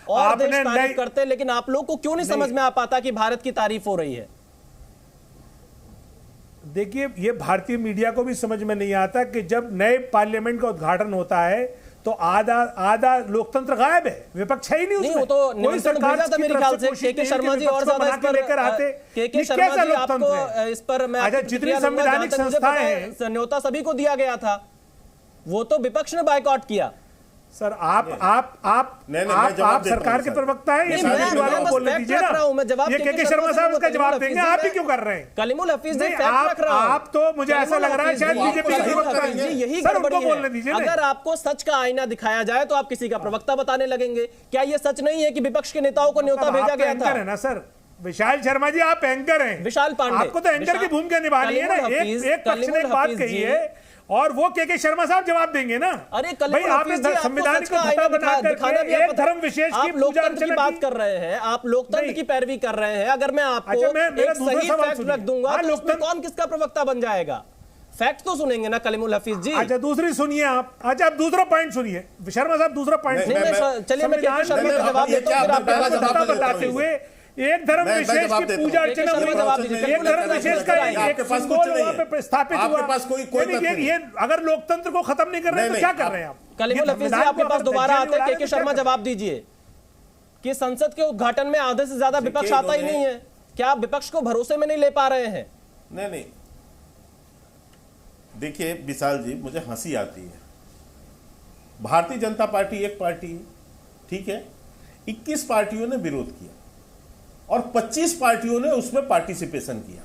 और देश तारीफ करते हैं, लेकिन आप लोग को क्यों नहीं समझ में आ पाता कि भारत की तारीफ हो रही है? देखिए, ये भारतीय मीडिया को भी समझ में नहीं आता कि जब नए पार्लियामेंट का उद्घाटन होता है तो आधा लोकतंत्र गायब है, विपक्ष है ही नहीं उसमें। वो तो कोई सरकार भेजा था मेरे ख्याल से के.के. शर्मा जी, और ज्यादा इस पर लेकर आते। के.के. शर्मा जी, आपको इस पर मैं जितनी संवैधानिक संस्थाएं हैं, न्योता सभी को दिया गया था, वो तो विपक्ष ने बायकॉट किया। सर, आप सरकार के प्रवक्ता हैं, ये वालों को बोलने दीजिए ना। ये के.के. शर्मा साहब उसका जवाब देंगे, आप ही क्यों कर रहे हैं? कलीमुल हफीज, आप तो मुझे ऐसा लग रहा है शायद बीजेपी का प्रवक्ता हैं। यही गड़बड़ी है। अगर आपको सच का आईना दिखाया जाए तो आप किसी का प्रवक्ता बताने लगेंगे। क्या ये सच नहीं है कि विपक्ष के नेताओं को न्योता भेजा गया था? है ना सर, विशाल शर्मा जी, आप एंकर हैं, विशाल पांडे, आपको तो एंकर की भूमिका निभानी है ना। एक पक्ष ने बात कही है और वो के.के. शर्मा साहब जवाब देंगे ना। अरे भाई, आपने संविधान को धब्बा बनाकर एक धर्म विशेष की पूजा अर्चना की बात कर रहे हैं, आप लोकतंत्र की पैरवी कर रहे हैं। अगर मैं आपको एक सही फैक्ट रख दूंगा तो उसमें कौन किसका प्रवक्ता बन जाएगा? फैक्ट तो सुनेंगे ना कलीमुल हफीज जी। अच्छा, दूसरी सुनिए आप। अच्छा, आप दूसरा पॉइंट सुनिए, शर्मा साहब दूसरा पॉइंट। चलिए, मैं के.के. शर्मा का जवाब देता हूं, बताते हुए एक धर्म मैं विशेष जवाब की देता पूजा हूं। अर्चना हुई, एक धर्म विशेष का आपके एक पास कुछ सिंबल नहीं वहां है। पे स्थापित हुआ। आपके पास कोई यानी तथ्य नहीं। ये अगर लोकतंत्र को खत्म नहीं कर रहे हैं तो क्या कर रहे हैं आप? कलीमुल हफीज जी, आपके पास दोबारा आते हैं के शर्मा, जवाब दीजिए कि संसद के उद्घाटन में आधे से ज्यादा विपक्ष आता ही नहीं है, क्या आप विपक्ष को भरोसे में नहीं ले पा रहे हैं? नहीं, देखिए विशाल जी, मुझे हंसी आती है। भारतीय जनता पार्टी एक पार्टी है, ठीक है, 21 पार्टियों ने विरोध किया और 25 पार्टियों ने उसमें पार्टिसिपेशन किया।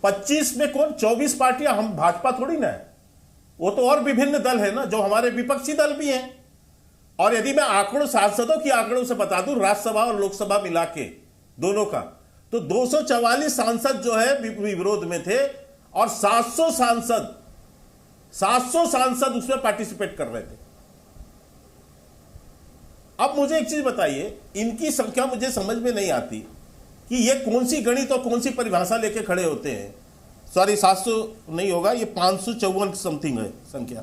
25 में कौन, 24 पार्टियां, हम भाजपा थोड़ी ना है, वो तो और विभिन्न दल है ना, जो हमारे विपक्षी दल भी हैं। और यदि मैं आंकड़ों, सांसदों की आंकड़ों से बता दूं, राज्यसभा और लोकसभा मिला के दोनों का, तो 244 सांसद जो है विरोध में थे और 700 सांसद उसमें पार्टिसिपेट कर रहे थे। अब मुझे एक चीज बताइए, इनकी संख्या मुझे समझ में नहीं आती कि ये कौन सी गणित और कौन सी परिभाषा लेके खड़े होते हैं। सॉरी, 700 नहीं होगा, ये 554 समथिंग है संख्या।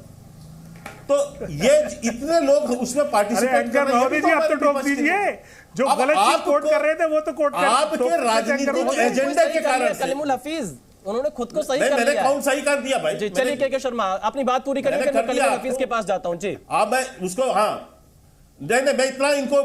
तो ये इतने लोग उसमें पार्टिसिपेट कर रहे हैं। जी आप तो टोक दीजिए, जो गलत चीज कोट कर रहे थे वो तो कोट कर, आपके राजनीतिक एजेंडे के कारण से। कलीमुल हफीज, उन्होंने खुद को सही कर मैंने लिया। कौन सही कर दिया भाई? जी चलिए के शर्मा, अपनी बात पूरी करिए, मैं कलीमुल हफीज के पास जाता हूं। जी अब मैं उसको, हाँ नहीं, मैं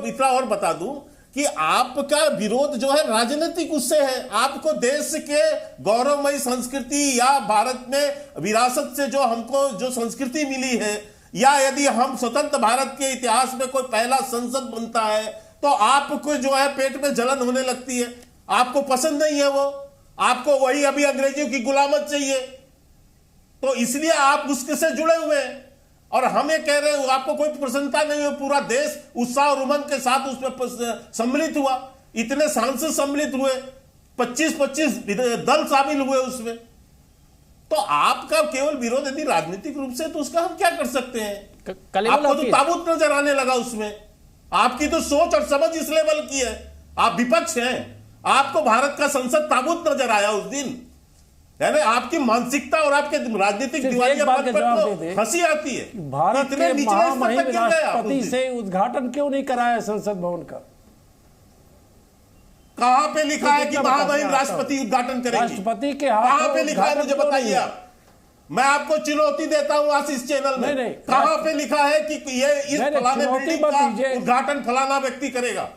इतना और बता दूं कि आपका विरोध जो है राजनीतिक उससे है। आपको देश के गौरवमयी संस्कृति या भारत में विरासत से जो हमको जो संस्कृति मिली है, या यदि हम स्वतंत्र भारत के इतिहास में कोई पहला संसद बनता है तो आपको जो है पेट में जलन होने लगती है, आपको पसंद नहीं है वो, आपको वही अभी अंग्रेजियों की गुलामत चाहिए, तो इसलिए आप उसके से जुड़े हुए हैं। और हम ये कह रहे हैं आपको कोई प्रसन्नता नहीं है, पूरा देश उत्साह और उमंग के साथ उसमें सम्मिलित हुआ, इतने सांसद सम्मिलित हुए, 25-25 दल शामिल हुए उसमें। तो आपका केवल विरोध यदि राजनीतिक रूप से, तो उसका हम क्या कर सकते हैं? आपको तो ताबूत नजर आने लगा उसमें, आपकी तो सोच और समझ इस लेवल की है, आप विपक्ष हैं, आपको भारत का संसद ताबूत नजर आया उस दिन, यानी आपकी मानसिकता और आपके राजनीतिक दिवालियापन पर हंसी आती है। भारत के महामहिम राष्ट्रपति से उद्घाटन क्यों नहीं कराया संसद भवन का? कहां पे लिखा है कि महामहिम राष्ट्रपति उद्घाटन करेंगे? राष्ट्रपति के हाथ कहां पे लिखा है, मुझे बताइए आप। मैं आपको चुनौती देता हूं आज इस चैनल में, कहां पे लिखा है कि ये इस फलाने बिल्डिंग का उद्घाटन फलाना व्यक्ति करेगा?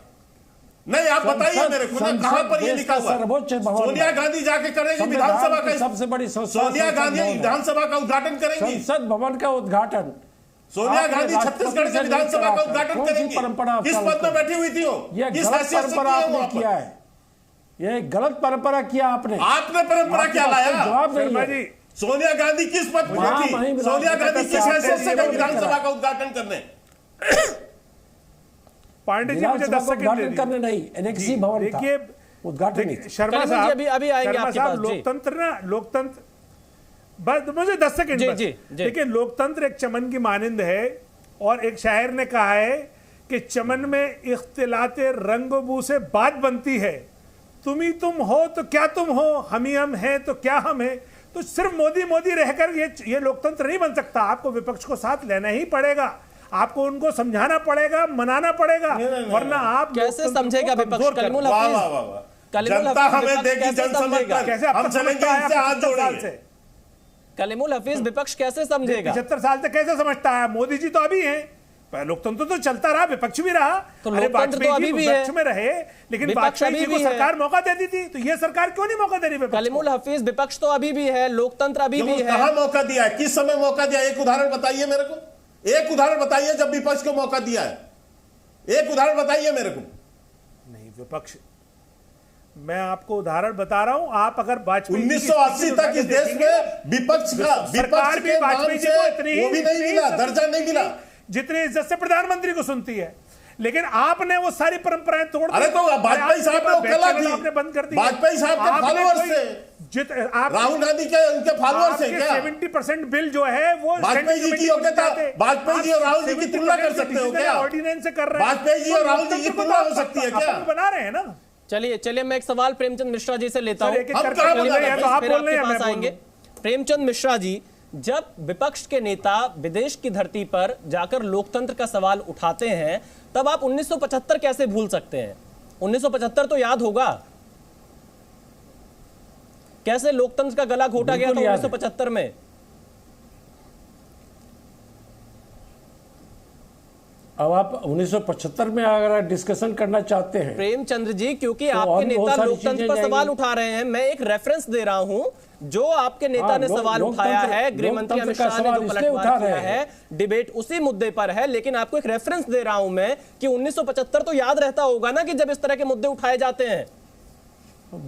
नहीं, आप बताइए मेरे को, कहां पर ये लिखा हुआ? सोनिया गांधी जाके करेंगी विधानसभा का, सबसे बड़ी सोनिया गांधी विधानसभा का उद्घाटन करेंगी, संसद भवन का उद्घाटन। सोनिया गांधी छत्तीसगढ़ के विधानसभा का उद्घाटन करेंगी। किस पद में बैठी हुई थी वो? किस हैसियत से किया है? ये गलत परंपरा किया आपने। आपने परंपरा क्या लाया? जवाब नहीं। सोनिया गांधी किस पद पर बैठी? सोनिया गांधी किस हैसियत से गई विधानसभा का उद्घाटन करने? पांडे जी मुझे 10 सेकंड करने नहीं, एनेक्सी भवन देखिए उद्घाटन। शर्मा साहब अभी आएंगे आपके पास। लोकतंत्र बस मुझे 10 सेकंड देखिए, लोकतंत्र एक चमन की मानिंद है, और एक शायर ने कहा है कि चमन में इख्तिलाते रंग बू से बात बनती है, तुम ही तुम हो तो क्या तुम हो, हम ही हम हैं तो क्या हम हैं। तो सिर्फ मोदी मोदी रहकर ये लोकतंत्र नहीं बन सकता, आपको विपक्ष को साथ लेना ही पड़ेगा, आपको उनको समझाना पड़ेगा, मनाना पड़ेगा, वरना आप कैसे समझेगा विपक्ष? कलीमुल हफीज, जनता हमें देगी जनसमझ कर, कैसे हम चलेंगे इनसे हाथ जोड़ेंगे। कलीमुल हफीज, विपक्ष कैसे समझेगा? 75 साल से कैसे समझता है? मोदी जी तो अभी हैं, लोकतंत्र तो चलता रहा, विपक्ष भी रहा, तो लोकतंत्र तो अभी भी विपक्ष में रहे, लेकिन वाजपेयी जी को सरकार मौका देती थी, तो ये सरकार क्यों नहीं मौका दे रही? कलीमुल हफीज, विपक्ष तो अभी भी है, लोकतंत्र अभी भी है। कहां मौका दिया है, किस समय मौका दिया? एक उदाहरण बताइए मेरे को, एक उदाहरण बताइए जब विपक्ष को मौका दिया है, एक उदाहरण बताइए मेरे को। नहीं, विपक्ष, मैं आपको उदाहरण बता रहा हूं, आप अगर वाजपेयी 1980 तक इस देश में विपक्ष के नाम से वो भी नहीं मिला, दर्जा नहीं मिला जितनी इज्जत से प्रधानमंत्री को सुनती है, लेकिन आपने वो सारी परंपराएं तोड़ दी। अरे तो वाजपेयी साहब ने कला दी, आपने बंद कर दी। वाजपेयी साहब के फॉलोअर्स से, राहुल गांधी के उनके फॉलोअर्स से क्या 70% बिल जो है वो वाजपेयी जी की योग्यता, वाजपेयी जी और राहुल जी की तुलना कर सकते हो क्या? ऑर्डिनेंस से कर रहे हैं, वाजपेयी जी और राहुल जी की तुलना हो सकती है क्या? बना रहे हैं ना। चलिए मैं एक सवाल प्रेमचंद मिश्रा जी से लेता हूं, प्रेमचंद मिश्रा जी, जब विपक्ष के नेता विदेश की धरती पर जाकर लोकतंत्र का सवाल उठाते हैं, तब आप 1975 कैसे भूल सकते हैं? 1975 तो याद होगा, कैसे लोकतंत्र का गला घोटा गया था 1975 में। अब आप 1975 में अगर डिस्कशन करना चाहते हैं प्रेमचंद्र जी, क्योंकि तो आपके नेता सारी लोकतंत्र चीजें पर सवाल जाएंगी। उठा रहे हैं, मैं एक रेफरेंस दे रहा हूं जो आपके नेता ने सवाल उठाया है, गृह मंत्री अमित शाह ने जो पलटवार किया है, डिबेट उसी मुद्दे पर है, लेकिन आपको एक रेफरेंस दे रहा हूं मैं कि 1975 तो याद रहता होगा ना कि जब इस तरह के मुद्दे उठाए जाते हैं।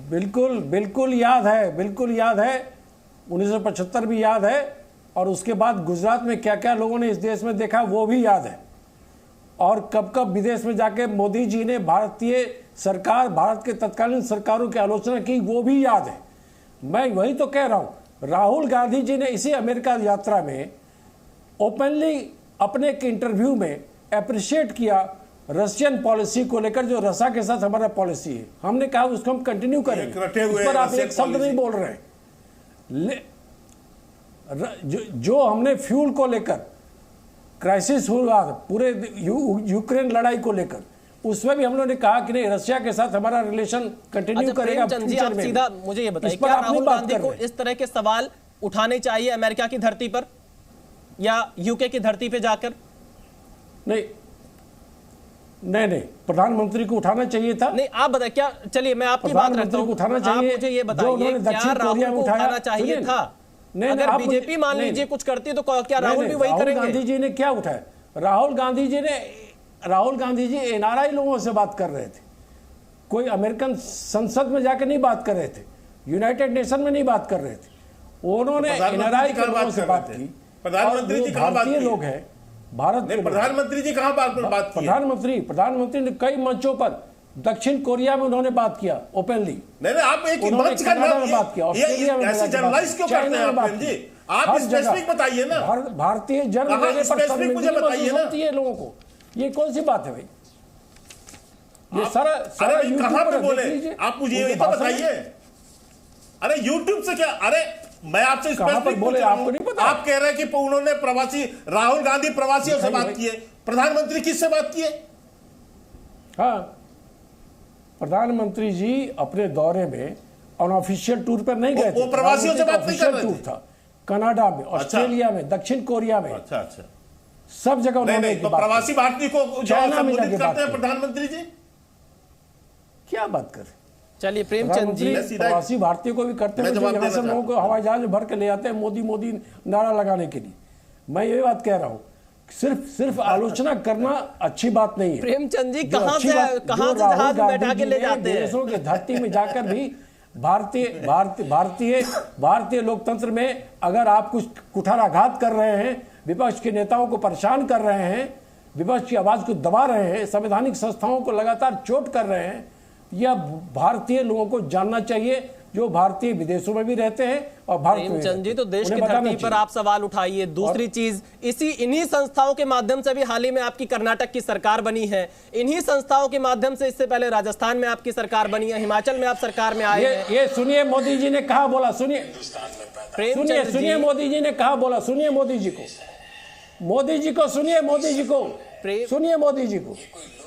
बिल्कुल बिल्कुल याद है, बिल्कुल याद है, 1975 भी याद है, और उसके बाद गुजरात में क्या क्या लोगों ने इस देश में देखा वो भी याद है, और कब कब विदेश में जाके मोदी जी ने भारतीय सरकार, भारत के तत्कालीन सरकारों की आलोचना की वो भी याद है। मैं वही तो कह रहा हूं, राहुल गांधी जी ने इसी अमेरिका यात्रा में ओपनली अपने एक इंटरव्यू में अप्रिशिएट किया रशियन पॉलिसी को लेकर, जो रशिया के साथ हमारा पॉलिसी है। हमने कहा उसको हम कंटिन्यू करेंगे, इस पर आप एक शब्द नहीं बोल रहे हैं। जो हमने फ्यूल को लेकर क्राइसिस हुआ पूरे यूक्रेन लड़ाई को लेकर, उसमें भी हम लोगों ने कहा कि नहीं, रशिया के साथ हमारा रिलेशन कंटिन्यू करेगा फ्यूचर में। सीधा मुझे ये बताइए, क्या राहुल गांधी को इस तरह के सवाल उठाने चाहिए अमेरिका की धरती पर या यूके की धरती पे जाकर? नहीं, प्रधानमंत्री को उठाना चाहिए था। नहीं, आप बताइए क्या, चलिए मैं आपकी बात रखता हूं, उठाना चाहिए। आप मुझे ये बताइए, क्या राहुल को उठाना चाहिए था? अगर बीजेपी मान लीजिए कुछ करती तो क्या राहुल भी वही करेंगे? गांधी जी ने क्या उठाया? राहुल गांधी जी एनआरआई लोगों से बात कर रहे थे, कोई अमेरिकन संसद में जाकर नहीं बात कर रहे थे, यूनाइटेड नेशन में नहीं बात कर रहे थे, उन्होंने एनआरआई के लोगों से बात की। प्रधानमंत्री जी कहां बात की? भारतीय लोग हैं, भारत के प्रधानमंत्री जी कहां बात की? प्रधानमंत्री ने कई मंचों पर, दक्षिण कोरिया में उन्होंने बात किया ओपनली। नहीं, आप एक मंच का नाम में बात किया, ऑस्ट्रेलिया में ऐसे जर्नलाइज क्यों करते हैं आप जी? आप स्पेसिफिक बताइए ना। भारतीय जन्म लेने पर स्पेसिफिक मुझे बताइए ना, ये लोगों को ये कौन सी बात है भाई? ये सारा कहां पे बोले आप मुझे ये तो बताइए। अरे यूट्यूब से क्या? अरे मैं आपसे स्पेसिफिक बोले, आपको नहीं पता? आप कह रहे हैं कि उन्होंने प्रवासी, राहुल गांधी प्रवासियों से बात की है, प्रधानमंत्री किससे बात की है? हाँ, प्रधानमंत्री जी अपने दौरे में अनऑफिशियल टूर पर नहीं गए थे, वो प्रवासियों से बात नहीं कर रहे थे। टूर था कनाडा में, ऑस्ट्रेलिया में, दक्षिण कोरिया में, अच्छा, सब जगह उन्होंने तो प्रवासी भारतीय को संबोधित करते हैं प्रधानमंत्री जी, क्या बात कर? चलिए प्रेमचंद जी, प्रवासी भारतीय को भी करते हैं, यहाँ से लोगों को हवाई जहाज भर के ले आते हैं मोदी मोदी नारा लगाने के लिए। मैं ये बात कह रहा हूँ, सिर्फ आलोचना करना अच्छी बात नहीं है। प्रेमचंद जी कहां से जहाज बैठा के ले जाते हैं? देशों की धरती में जाकर भी भारतीय लोकतंत्र में अगर आप कुछ कुठाराघात कर रहे हैं, विपक्ष के नेताओं को परेशान कर रहे हैं, विपक्ष की आवाज को दबा रहे हैं, संवैधानिक संस्थाओं को लगातार चोट कर रहे हैं, यह भारतीय लोगों को जानना चाहिए, जो भारतीय विदेशों में भी रहते हैं और भारत में। प्रेमचंद जी, तो देश की धरती पर आप सवाल उठाइए। दूसरी चीज, इन्हीं संस्थाओं के माध्यम से भी हाल ही में आपकी कर्नाटक की सरकार बनी है, इन्हीं संस्थाओं के माध्यम से इससे पहले राजस्थान में आपकी सरकार बनी है, हिमाचल में आप सरकार में आए हैं। ये सुनिए मोदी जी ने कहा बोला, सुनिए मोदी जी ने कहा बोला, सुनिए मोदी जी को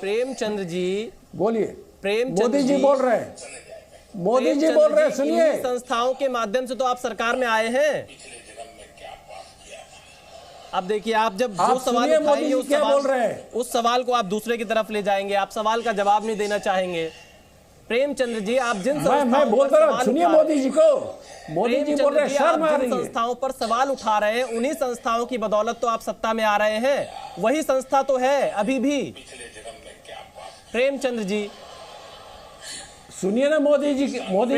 प्रेमचंद जी बोलिए, मोदी जी बोल रहे हैं, सुनिए। संस्थाओं के माध्यम से तो आप सरकार में आए हैं। अब देखिए, आप जब जो सवाल उठाएंगे उस सवाल को आप दूसरे की तरफ ले जाएंगे, आप सवाल का जवाब नहीं देना चाहेंगे। प्रेमचंद्र जी, आप जिन मैं बोल रहा हूं, सुनिए मोदी जी को, मोदी जी बोल रहे हैं शर्म आ रही है। संस्थाओं पर सवाल उठा रहे हैं, उन्हीं संस्थाओं की बदौलत तो आप सत्ता में आ रहे हैं, वही संस्था तो है अभी भी। प्रेमचंद्र जी सुनिए ना, मोदी जी क्या बोल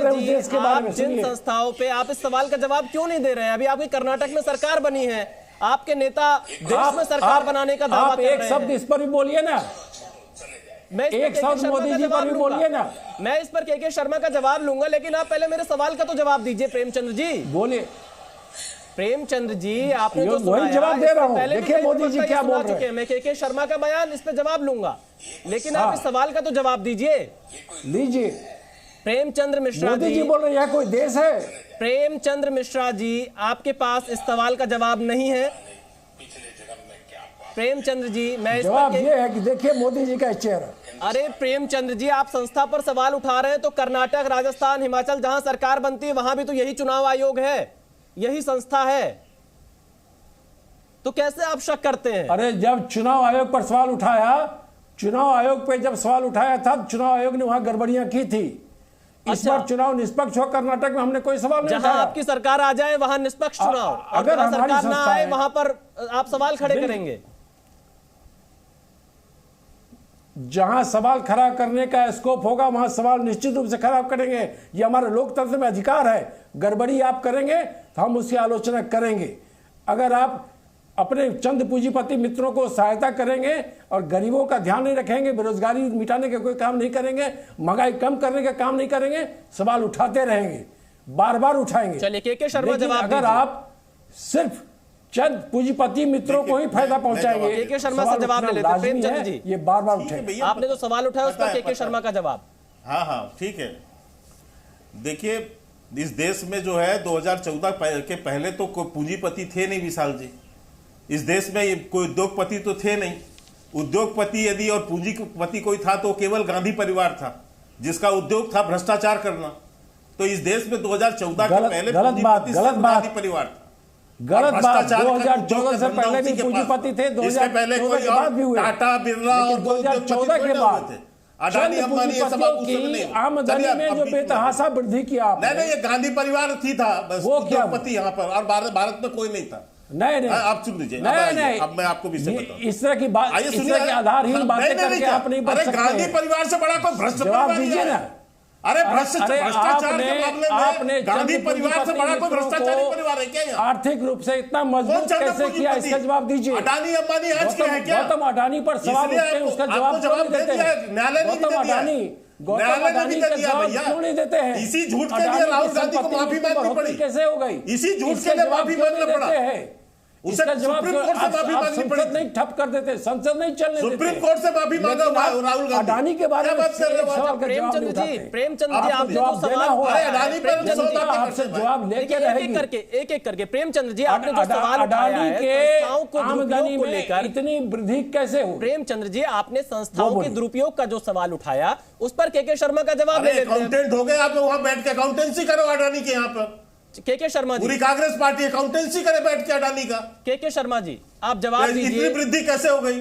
रहे हैं उस देश के बारे में? जिन संस्थाओं पे आप इस सवाल का जवाब क्यों नहीं दे रहे हैं? अभी आपकी कर्नाटक में सरकार बनी है, आपके नेता देश में सरकार बनाने का दावा कर रहे हैं। एक शब्द इस पर भी बोलिए ना, एक शब्द मोदी जी पर भी बोलिए ना। मैं इस पर के शर्मा का जवाब लूंगा, लेकिन आप पहले मेरे सवाल का तो जवाब दीजिए। प्रेमचंद्र जी बोलिए। प्रेमचंद्र जी, आपने जो वही जवाब दे रहा हूं। देखिए मोदी जी क्या बोल रहे हैं। मैं के शर्मा का बयान, इस पे जवाब लूंगा, लेकिन आप इस सवाल का तो जवाब दीजिए। लीजिए। प्रेमचंद्र मिश्रा मोदी जी बोल रहे हैं, कोई देश है? प्रेमचंद्र मिश्रा जी, आपके पास इस सवाल का जवाब नहीं है। प्रेमचंद्र जी, मैं इस जवाब पर ये है कि देखिए मोदी जी का चेहरा। अरे प्रेमचंद्र जी, आप संस्था पर सवाल उठा रहे हैं, तो कर्नाटक, राजस्थान, हिमाचल जहां सरकार बनती है वहां भी तो यही चुनाव आयोग है, यही संस्था है, तो कैसे आप शक करते हैं? अरे जब चुनाव आयोग पर सवाल उठाया, चुनाव आयोग पे जब सवाल उठाया था, चुनाव आयोग ने वहां गड़बड़ियां की थी। इस बार चुनाव निष्पक्ष हो कर्नाटक में, हमने कोई सवाल नहीं जहां उठाया। आपकी सरकार आ जाए वहां निष्पक्ष चुनाव, और अगर जहां हमारी सरकार ना संस्था आए है, वहां पर आप सवाल खड़े करेंगे। जहां सवाल खड़ा करने का स्कोप होगा वहां सवाल निश्चित रूप से खड़ा करेंगे। ये हमारे लोकतंत्र में अधिकार है। गड़बड़ी आप करेंगे तो हम उसकी आलोचना करेंगे। अगर आप अपने चंद पूंजीपति मित्रों को सहायता करेंगे और गरीबों का ध्यान नहीं रखेंगे, बेरोजगारी मिटाने का कोई काम नहीं करेंगे, महंगाई कम करने का काम नहीं करेंगे, सवाल उठाते रहेंगे, बार बार उठाएंगे। चलिए के शर्मा जवाब अगर आप सिर्फ चंद पूंजीपति मित्रों को ही फायदा पहुंचाएंगे, के शर्मा से जवाब ले लेते हैं। प्रेमचंद्र जी, ये बार बार उठे। आपने जो सवाल उठाया उस पर के शर्मा का जवाब। हाँ हाँ ठीक है। देखिए इस देश में जो है 2014 के पहले तो कोई पूंजीपति थे नहीं विशाल जी। इस देश में कोई उद्योगपति तो थे नहीं। उद्योगपति यदि और पूंजीपति कोई था तो केवल गांधी परिवार था, जिसका उद्योग था भ्रष्टाचार करना। तो इस देश में 2014 के पहले गलत बात गांधी परिवार था। गलत बात। 2014 से पहले भी पूंजीपति थे, 2014 के बाद भी हुए। टाटा, बिरला और 2014 के बाद अडानी, अंबानी ये सब की आमदनी में जो बेतहाशा वृद्धि किया आपने। नहीं, ये गांधी परिवार थी था बस, वो क्या उद्योगपति यहाँ पर, और भारत में कोई नहीं था। नहीं आप सुन लीजिए। नहीं, अब मैं आपको विषय बताऊं। इस तरह की बात, इस तरह की आधारहीन बातें करके आप नहीं बच सकते। गांधी परिवार से बड़ा कोई भ्रष्ट जवाब दीजिए ना। अरे भ्रष्टाचार के मामले में गांधी परिवार से बड़ा कोई भ्रष्टाचारी परिवार है क्या यहाँ? आर्थिक रूप से इतना मजबूत कैसे किया, इसका जवाब दीजिए। अडानी, अंबानी आज क्या है क्या? गौतम अडानी पर सवाल उठते हैं, उसका जवाब क्यों नहीं देते हैं? न्यायालय ने गौतम अडानी का जवाब क्यों नहीं देते हैं? इसी झूठ के लिए राहुल गांधी को माफी मांगनी पड़ी। कैसे हो गई? इसी झूठ के लिए माफी मांगना पड़ा है। उसका जवाब संसद नहीं ठप कर देते, संसद नहीं चलने देते। सुप्रीम कोर्ट से माफी मांगा राहुल गांधी। अडानी के बारे में प्रेमचंद जी आपने जो सवाल अडानी पर आपसे जवाब लेके रहेगी। एक एक करके प्रेमचंद जी आपने जो सवाल उठाया है संस्थाओं को आमदनी को लेकर इतनी वृद्धि कैसे हो? प्रेमचंद्र जी आपने संस्थाओं के दुरुपयोग का जो सवाल उठाया उस पर के शर्मा का जवाब ले लेते हैं। अकाउंटेंट हो गए आप, वहां बैठ के अकाउंटेंसी करो अडानी के यहाँ पर। के शर्मा जी, पूरी कांग्रेस पार्टी अकाउंटेंसी करे बैठ के अडानी का। के शर्मा जी आप जवाब दीजिए। इतनी वृद्धि कैसे हो गई?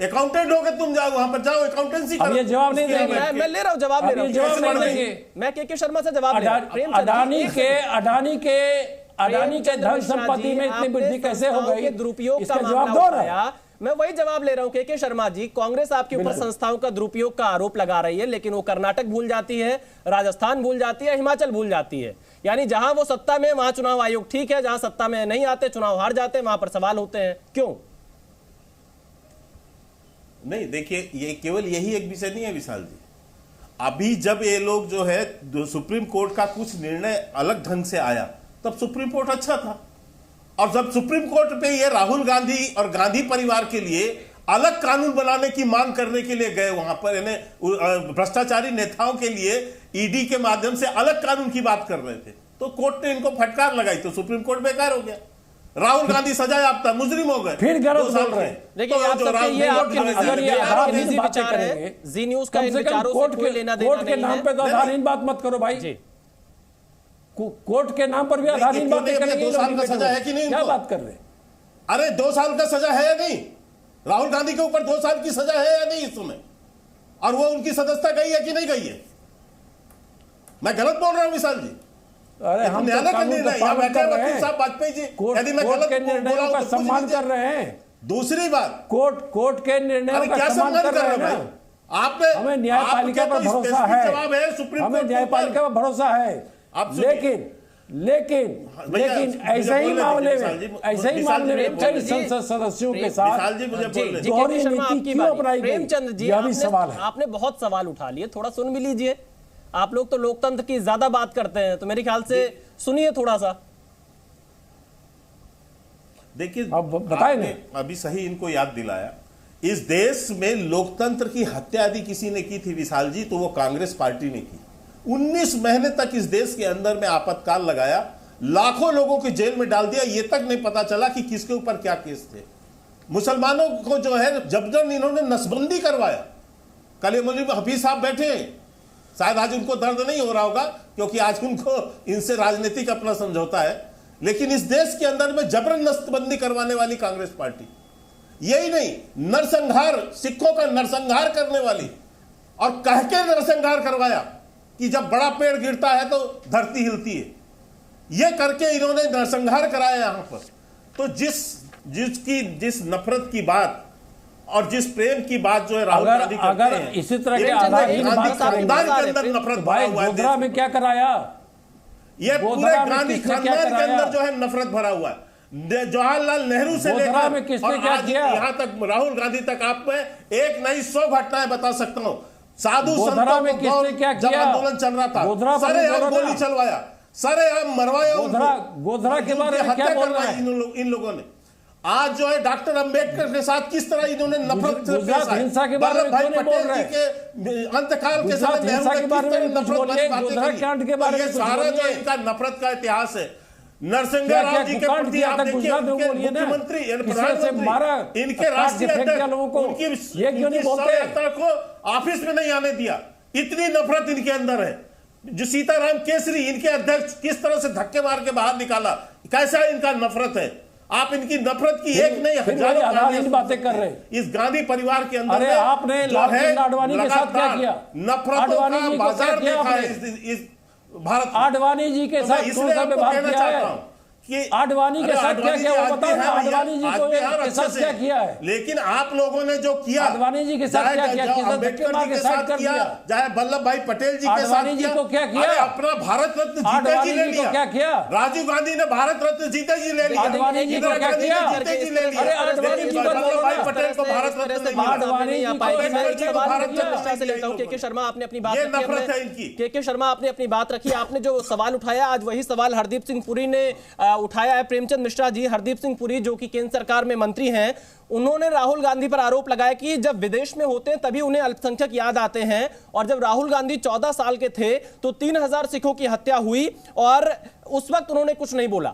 अकाउंटेंट हो गए तुम, जाओ वहां पर, जाओ अकाउंटेंसी करो। ये जवाब नहीं देंगे। मैं ले रहा हूं जवाब, ले रहा हूं जवाब नहीं देंगे। मैं के शर्मा से जवाब ले रहा हूं। अडानी के धन संपत्ति में इतनी वृद्धि कैसे हो गई? दुरुपयोग इसका का जवाब दो ना। मैं वही जवाब ले रहा हूं। के शर्मा जी, कांग्रेस आपके ऊपर संस्थाओं का दुरुपयोग का आरोप लगा रही है, लेकिन वो कर्नाटक भूल जाती है, राजस्थान भूल जाती है, हिमाचल भूल जाती है। यानी जहां वो सत्ता में वहां चुनाव आयोग ठीक है, जहां सत्ता में नहीं आते, चुनाव हार जाते, वहां पर सवाल होते हैं। क्यों? नहीं देखिए, ये केवल यही एक विषय नहीं है विशाल जी। अभी जब ये लोग जो है सुप्रीम कोर्ट का कुछ निर्णय अलग ढंग से आया, तब सुप्रीम कोर्ट अच्छा था। और जब सुप्रीम कोर्ट पे ये राहुल गांधी और गांधी परिवार के लिए अलग कानून बनाने की मांग करने के लिए गए, वहां पर इन्हें भ्रष्टाचारी नेताओं के लिए ईडी के माध्यम से अलग कानून की बात कर रहे थे, तो कोर्ट ने इनको फटकार लगाई, तो सुप्रीम कोर्ट बेकार हो गया। राहुल गांधी सजा याफ्ता मुजरिम हो गए। फिर गलत बोल रहे हैं। देखिए आप सबके ये अगर ये आधारहीन विचार है, जी न्यूज का इन विचारों से कोई लेना देना नहीं है। कोर्ट के नाम पे तो आधारहीन बात मत करो भाई। कोर्ट के नाम पर भी आधारहीन बातें करेंगे। 2 साल का सजा है कि नहीं? क्या बात कर रहे हैं? अरे 2 साल का सजा है या नहीं? राहुल गांधी के ऊपर 2 साल की सजा है या नहीं इस समय? और वो उनकी सदस्यता गई है कि नहीं गई है? मैं गलत बोल रहा हूं विशाल जी? अरे हम न्यायालय का निर्णय, यहाँ बैठे वकील साहब वाजपेयी जी, यदि मैं गलत के निर्णयों का सम्मान कर रहे हैं। दूसरी बात, कोर्ट के निर्णयों का सम्मान कर रहे हैं ना। आपने हमें न्यायपालिका पर भरोसा है, हमें न्यायपालिका पर भरोसा है। लेकिन ऐसे ही मामले में कई संसद सदस्यों के साथ दोहरी नीति क्यों अपनाई गई? प्रेमचंद जी यह भी सवाल है। आपने बहुत सवाल उठा लिए, थोड़ा सुन भी लीजिए। आप लोग तो लोकतंत्र की ज्यादा बात करते हैं, तो मेरे ख्याल से सुनिए थोड़ा सा। देखिए अब बताएं ना, अभी सही इनको याद दिलाया। इस देश में लोकतंत्र की हत्या यदि किसी ने की थी विशाल जी, तो वो कांग्रेस पार्टी ने की। 19 महीने तक इस देश के अंदर में आपातकाल लगाया, लाखों लोगों को जेल में डाल दिया, ये तक नहीं पता चला कि किसके ऊपर क्या केस थे। मुसलमानों को जो है जबरन इन्होंने नसबंदी करवाया। कलीमुल हफीज साहब बैठे हैं, शायद आज उनको दर्द नहीं हो रहा होगा क्योंकि आज उनको इनसे राजनीतिक अपना समझौता है, लेकिन इस देश के अंदर में जबरन नसबंदी करवाने वाली कांग्रेस पार्टी, यही नहीं नरसंहार, सिखों का नरसंहार करने वाली, और कह के नरसंहार करवाया कि जब बड़ा पेड़ गिरता है तो धरती हिलती है, ये करके इन्होंने नरसंहार कराया यहां पर। तो जिस नफरत की बात और जिस प्रेम की बात जो है राहुल गांधी करते अगर हैं, इसी तरह के आधारहीन बात खानदान के अंदर नफरत भरा हुआ है। गोधरा में क्या कराया? ये पूरे गांधी खानदान के अंदर जो है नफरत भरा हुआ है। जवाहरलाल नेहरू से लेकर और आज यहाँ तक राहुल गांधी तक आप में एक नहीं 100 घटनाएं बता सकता हूँ। साधु संतों में किसने क्या किया? जब आंदोलन चल रहा था सरेआम गोली चलवाया, सरेआम मरवाया, गोधरा के बारे में क्या बोल रहे हैं इन लोगों ने। आज जो है डॉक्टर अंबेडकर के साथ किस तरह इन्होंने नफरत से पेश आए, वल्लभ भाई पटेल जी के अंतकाल के समय नेहरू ने किस तरह नफरत भरी बातें की। ये सारा जो इनका नफरत का इतिहास है। नरसिंह राव जी के प्रति आप देखिए, मुख्यमंत्री प्रधानमंत्री इनके राष्ट्रीय अध्यक्ष उनकी 100 यात्रा को ऑफिस में नहीं आने दिया, इतनी नफरत इनके अंदर है। जो सीताराम केसरी इनके अध्यक्ष किस तरह से धक्के मार के बाहर निकाला, कैसा इनका नफरत है। आप इनकी नफरत की एक नहीं हजारों बातें कर रहे हैं इस गांधी परिवार के अंदर। अरे आपने आडवाणी के साथ क्या किया? नफरतों का बाजार देखा है इस भारत। आडवाणी जी के साथ कौन सा व्यवहार किया है? आडवाणी के साथ क्या किया वो बताओ ना। आडवाणी जी को के साथ क्या किया है? लेकिन आप लोगों ने जो किया, आडवाणी जी के साथ क्या किया? अम्बेडकर जी के साथ किया, चाहे वल्लभ भाई पटेल जी के साथ आडवाणी जी को क्या किया? अपना भारत रत्न जीते जी ले लिया। क्या किया? राजीव गांधी ने भारत रत्न जीते जी ले लिया। आडवाणी जी को क्या किया? जीते जी ले लिया। अरे आडवाणी जी वल्लभ भाई पटेल को भारत रत्न नहीं, आडवाणी जी को भारत रत्न से लेता हूं। के शर्मा आपने अपनी बात ये नफरत है इनकी। के शर्मा आपने अपनी बात रखी, आपने जो सवाल उठाया आज वही सवाल हरदीप सिंह पुरी ने उठाया है। प्रेमचंद मिश्रा जी, हरदीप सिंह पुरी जो कि केंद्र सरकार में मंत्री हैं, उन्होंने राहुल गांधी पर आरोप लगाया कि जब विदेश में होते हैं तभी उन्हें अल्पसंख्यक याद आते हैं, और जब राहुल गांधी 14 साल के थे तो 3000 सिखों की हत्या हुई और उस वक्त उन्होंने कुछ नहीं बोला।